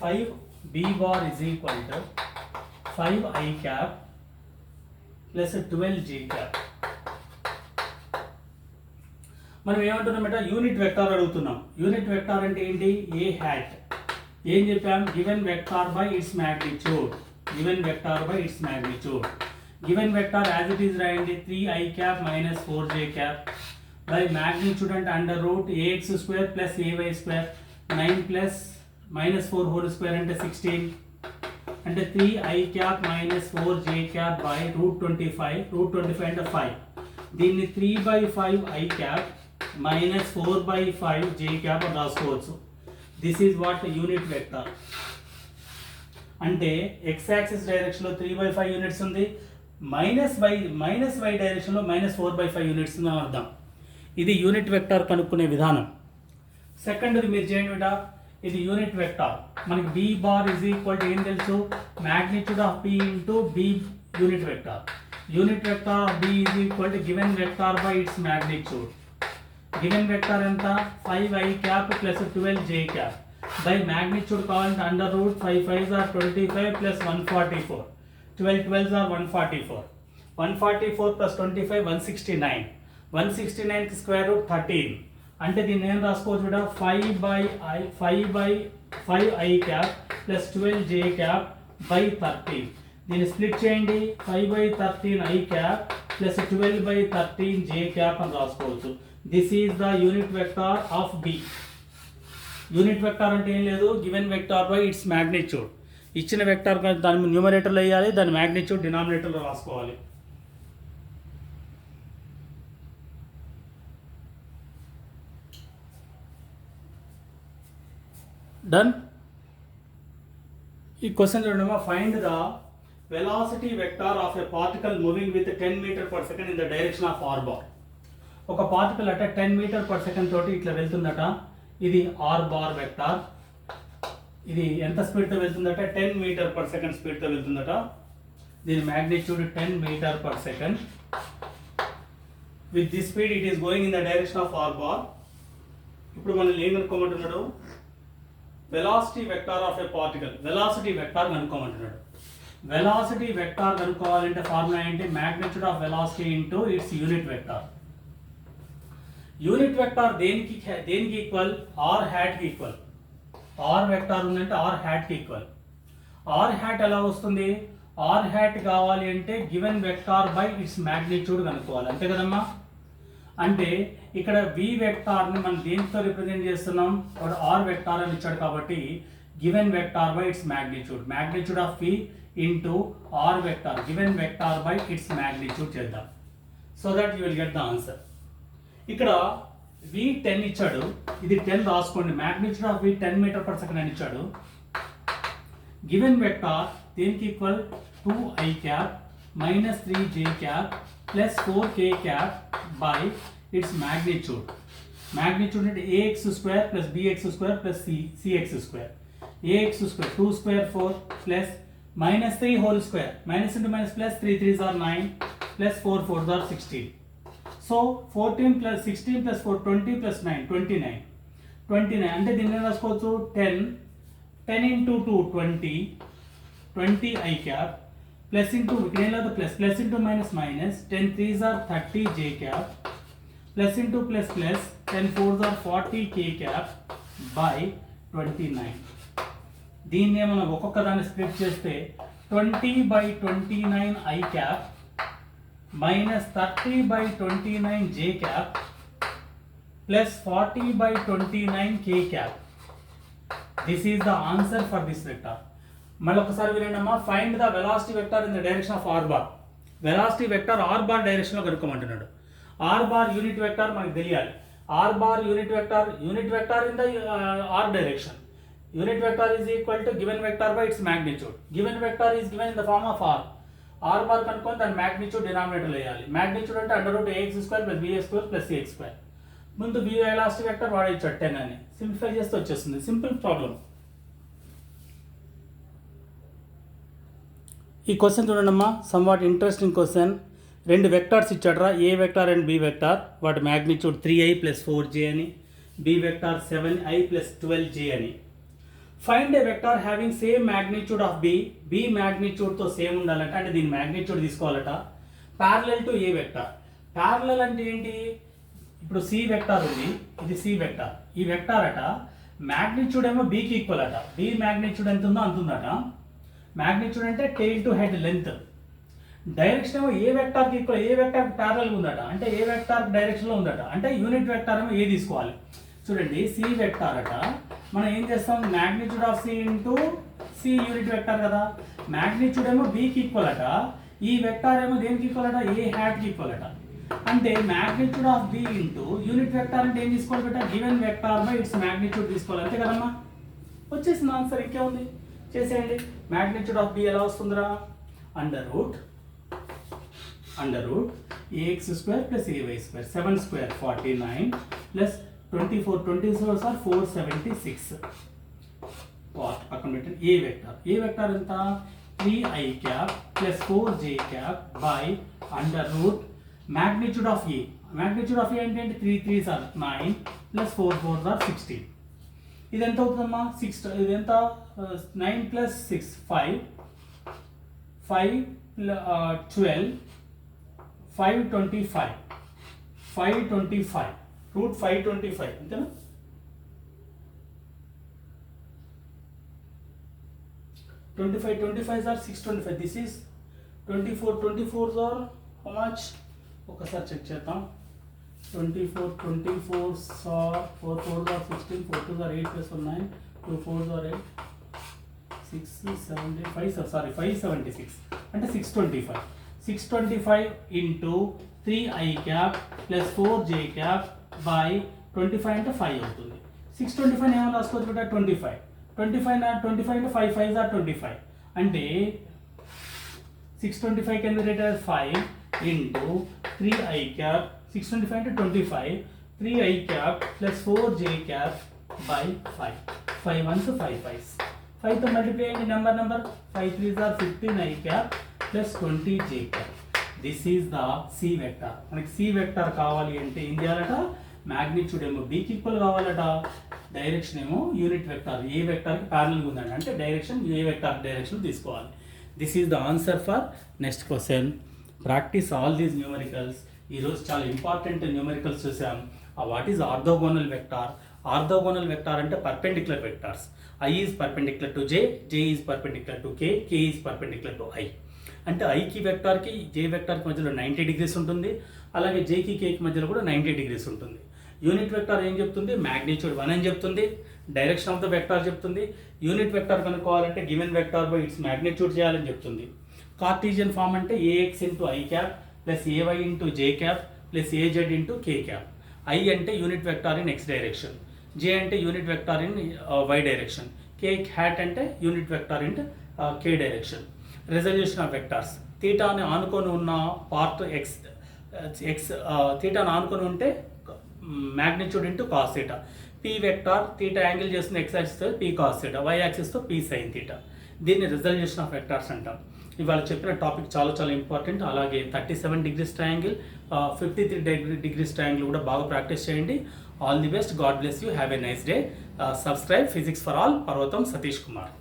Speaker 1: 5 b bar is equal to 5 i cap plus 12 j cap. మనం ఏమంటున్నామంటే unit vector అడుగుతున్నాం. Unit vector అంటే ఏంటి, ఏ hat. ఏం చెప్పాం, given vector by its magnitude, given vector by its magnitude. Given vector as it is రాయండి 3i cap minus 4j cap by magnitude అంటే under root ax square plus ay square 9 plus minus 4 whole square అంటే 16 అంటే 3i cap minus 4j cap by root 25 అంటే 5 దీన్ని 3/5 i cap minus 4/5 j cap అని రాసుకోవచ్చు. This is what unit vector అంటే x axis డైరెక్షన్లో 3/5 units ఉంది, minus y డైరెక్షన్లో -4/5 యూనిట్స్ అని అర్థం. ఇది యూనిట్ వెక్టార్ కనుక్కునే విధానం. సెకండ్ది మీరు చేయండి బిడ్డ, ఇది యూనిట్ వెక్టార్. మనకి b bar is equal to ఏం తెలుసు, magnitude of p into b unit vector. Unit vector of b is equal to given vector by its magnitude. Given vector ఎంత 5i cap plus 12j cap by magnitude కావాలంటే under root 5 5s are 25 plus 144 12 12s are 144 144 plus 25 169 169 కి square root 13 అంటే దీన్ని ఏం రాసుకోవచ్చు బిడ్డ 5/5i cap plus 12j cap by 13. దీన్ని split చేయండి 5/13i cap plus 12/13j cap అని రాసుకోవచ్చు. This is the unit vector of b. Unit vector అంటే ఏం లేదు, given vector by its magnitude. ఇచ్చిన వెక్టార్ దాని న్యూమరేటర్లో వేయాలి, దాని మ్యాగ్నిట్యూడ్ డినామినేటర్లో రాసుకోవాలి. డన్. ఈ క్వశ్చన్ చూడమ్మా, find the velocity vector of a particle moving with 10 metre per second in the direction of r bar. ఒక పార్టికల్ అట 10 మీటర్ పర్ సెకండ్ తోటి ఇట్లా వెళ్తుందట, ఇది r బార్ వెక్టార్. ఇది ఎంత స్పీడ్తో వెళ్తుందట 10 మీటర్ పర్ సెకండ్ స్పీడ్తో వెళ్తుందట. దీని magnitude 10 metre per second. With this speed it is going in the direction of r bar. ఇప్పుడు మనం ఏం కనుక్కోమంటున్నాడు, velocity vector of a particle. Velocity vector కనుక్కోమంటున్నాడు. వెలాసిటీ వెక్టార్ కనుక్కోవాలంటే ఫార్ములా ఏంటి, magnitude of velocity into its unit vector. Unit vector దేనికి equal, r హ్యాట్కి equal. r vector ఉందంటే r హ్యాట్కి ఈక్వల్. r హ్యాట్ ఎలా వస్తుంది, r హ్యాట్ కావాలి అంటే given vector by its magnitude కనుక్కోవాలి, అంతే కదమ్మా. అంటే ఇక్కడ v వెక్టార్ని మనం దేనితో రిప్రజెంట్ చేస్తున్నాం, వాడు r వెక్టార్ అని ఇచ్చాడు కాబట్టి given vector by its magnitude. Magnitude of v into r vector given vector by its magnitude చేద్దాం. So that you will get the answer. ఇక్కడ v 10 ఇచ్చాడు, ఇది 10 రాసుకోండి. Magnitude of v 10 metre per second అని ఇచ్చాడు. గివెన్ వెక్టార్ దేనికి equal 2i cap minus 3j cap plus 4k cap by its magnitude. Magnitude అంటే ax square plus bx square plus cx square. ax square 2 square 4 plus minus 3 whole square. Minus into minus plus 3 3s are 9 plus 4 4s are 16. So 14 plus 16 plus 4 20 plus 9 29 అంటే దీన్ని రాసుకోవచ్చు 10 into 2 20 i cap plus into ఇక్కడ ఏం లేదు plus into minus 10 3s are 30 j cap plus into plus 10 4s are 40 k cap by 29. దీన్ని మనం ఒక్కొక్క దాన్ని స్ప్లిట్ చేస్తే 20/29 i cap minus 30/29 j cap plus 40/29 k cap. This is the answer for this vector. మళ్ళీ ఒకసారి వినండమ్మా, find the velocity vector in the direction of r bar. Velocity vector r bar డైరెక్షన్లో కనుక్కోమంటున్నాడు. r బార్ యూనిట్ వెక్టార్ మనకు తెలియాలి. r bar unit vector in the r direction. Unit vector is equal to given vector by its magnitude. Given vector is given in the form of r. r bar కనుక్కొని దాని magnitude డినామినేటర్లో వేయాలి. మ్యాగ్నిట్యూడ్ అంటే under root ax square plus bx square plus cx square. ముందు v velocity vector వాడేచ్చాడు 10 అని, simplify చేస్తే వచ్చేస్తుంది. Simple problem. ఈ క్వశ్చన్ చూడండమ్మా, సమ్వాట్ ఇంట్రెస్టింగ్ క్వశ్చన్. రెండు వెక్టార్స్ ఇచ్చాడరా, A vector and B vector. వాటి మ్యాగ్నిట్యూడ్ 3i ప్లస్ 4j అని, B vector 7i plus 12j అని. Find a vector having same magnitude of B మ్యాగ్నిట్యూడ్తో సేమ్ ఉండాలంట, అంటే దీని మ్యాగ్నిట్యూడ్ తీసుకోవాలట. Parallel to A vector. Parallel అంటే ఏంటి, ఇప్పుడు సి వెక్టార్ ఉంది, ఇది సి వెక్టార్. ఈ వెక్టార్ అట మ్యాగ్నిట్యూడ్ ఏమో బికి ఈక్వల్ అట. బి మ్యాగ్నిట్యూడ్ ఎంత ఉందో అంత ఉందట. మ్యాగ్నిట్యూడ్ అంటే tail to head length. Direction ఏమో ఏ వెక్టార్కి ఈక్వల్, ఏ వెక్టార్కి ప్యారల్గా ఉందట, అంటే ఏ వెక్టార్ డైరెక్షన్లో ఉందట, అంటే యూనిట్ వెక్టార్ ఏమో ఏ తీసుకోవాలి. చూడండి సి వెక్టార్ అట, మనం ఏం చేస్తాం, magnitude of C into C unit vector కదా, మ్యాగ్నిట్యూడ్ ఏమో బికి ఈక్వల్ అట, ఈ వెక్టార్ ఏమో దేనికి ఈక్వల్ అట, ఏ హ్యాట్కి ఈక్వల్ అట. అంటే magnitude of B into unit vector అంటే ఏం తీసుకోవాలి బేట, given vector by its magnitude తీసుకోవాలి, అంతే కదమ్మా. వచ్చేసింది ఆన్సర్, ఇంకేముంది చేసేయండి. మ్యాగ్నిట్యూడ్ ఆఫ్ బి ఎలా వస్తుందిరా, under root ax square plus ay square, 7 square 49 plus 24, 24 are 476. What పక్కన పెట్టండి. ఏ వెక్టార్ ఎంత, 3i cap plus 4j cap by under root magnitude of a. magnitude of a అంటే 3 3s are 9 plus 4 4s are 16. ఇది ఎంత అవుతుందమ్మా, 6, ఇది ఎంత, 9 plus 6 5 12 525 route 525 అంతేనా. 25 are 625. This is 24 are how much, ఒకసారి చెక్ చేద్దాం. 24 are 4 4s are 16, 4 2s are 8 plus 9, 2 4s are 8, 576 అంటే 625 into 3i cap plus 4j cap by 25 అంటే 5 అవుతుంది. 625 ఏమో రాసుకోవచ్చు బిడ్డ, 25 అంటే 5 5s are 25 అంటే 625 can be written as 5 into 3i cap, 625 అంటే 25, 3i cap plus 4j cap by 5, 5 1s 5 5s, 5 తో మల్టిప్లై అయ్యింది number 5 3s are 15i cap plus 20j cap. This is the C vector. మనకి C vector కావాలి అంటే ఏం చేయాలట, magnitude ఏమో బికి ఈక్వల్ కావాలట, డైరెక్షన్ ఏమో యూనిట్ వెక్టార్ ఏ వెక్టార్కి ప్యారలల్గా ఉందండి, అంటే డైరెక్షన్ ఏ వెక్టార్ డైరెక్షన్ తీసుకోవాలి. This is the answer for next question. Practice all these numericals. ఈరోజు చాలా ఇంపార్టెంట్ న్యూమరికల్స్ చూసాం. What is orthogonal vector. Orthogonal vector అంటే perpendicular vectors. I is perpendicular to j, j is perpendicular to k, k is perpendicular to i. అంటే ఐకి వెక్టార్కి జే వెక్టార్కి మధ్యలో 90 degrees ఉంటుంది, అలాగే జేకి కేకి మధ్యలో కూడా 90 డిగ్రీస్ ఉంటుంది. యూనిట్ వెక్టార్ ఏం చెప్తుంది, మ్యాగ్నిట్యూడ్ 1 అని చెప్తుంది, డైరెక్షన్ ఆఫ్ ద వెక్టార్ చెప్తుంది. యూనిట్ వెక్టార్ కనుక్కోవాలంటే given vector by its magnitude చేయాలని చెప్తుంది. కార్టీజియన్ ఫామ్ అంటే AX into i cap plus ఏవై into J cap plus AZ into K cap. I అంటే unit vector in x direction, j అంటే unit vector in y direction, k hat అంటే unit vector in k direction. Resolution of vectors. థీటాని ఆనుకొని ఉన్న part x థీటాని ఆనుకొని ఉంటే magnitude into cos theta. P vector theta angle చేస్తున్న x యాక్సిస్తో పీ కాస్ థీటా, వై యాక్సిస్తో పీ సైన్ థీటా. దీన్ని రిజల్యూషన్ ఆఫ్ వెక్టార్స్ అంటాం. ఇవాళ చెప్పిన టాపిక్ చాలా చాలా ఇంపార్టెంట్. అలాగే 37 డిగ్రీస్ ట్రయాంగిల్, 53 డిగ్రీస్ ట్రయాంగిల్ కూడా బాగా ప్రాక్టీస్ చేయండి. All the best. God bless you. Have a nice day. Subscribe physics for all. పర్వతం సతీష్ కుమార్.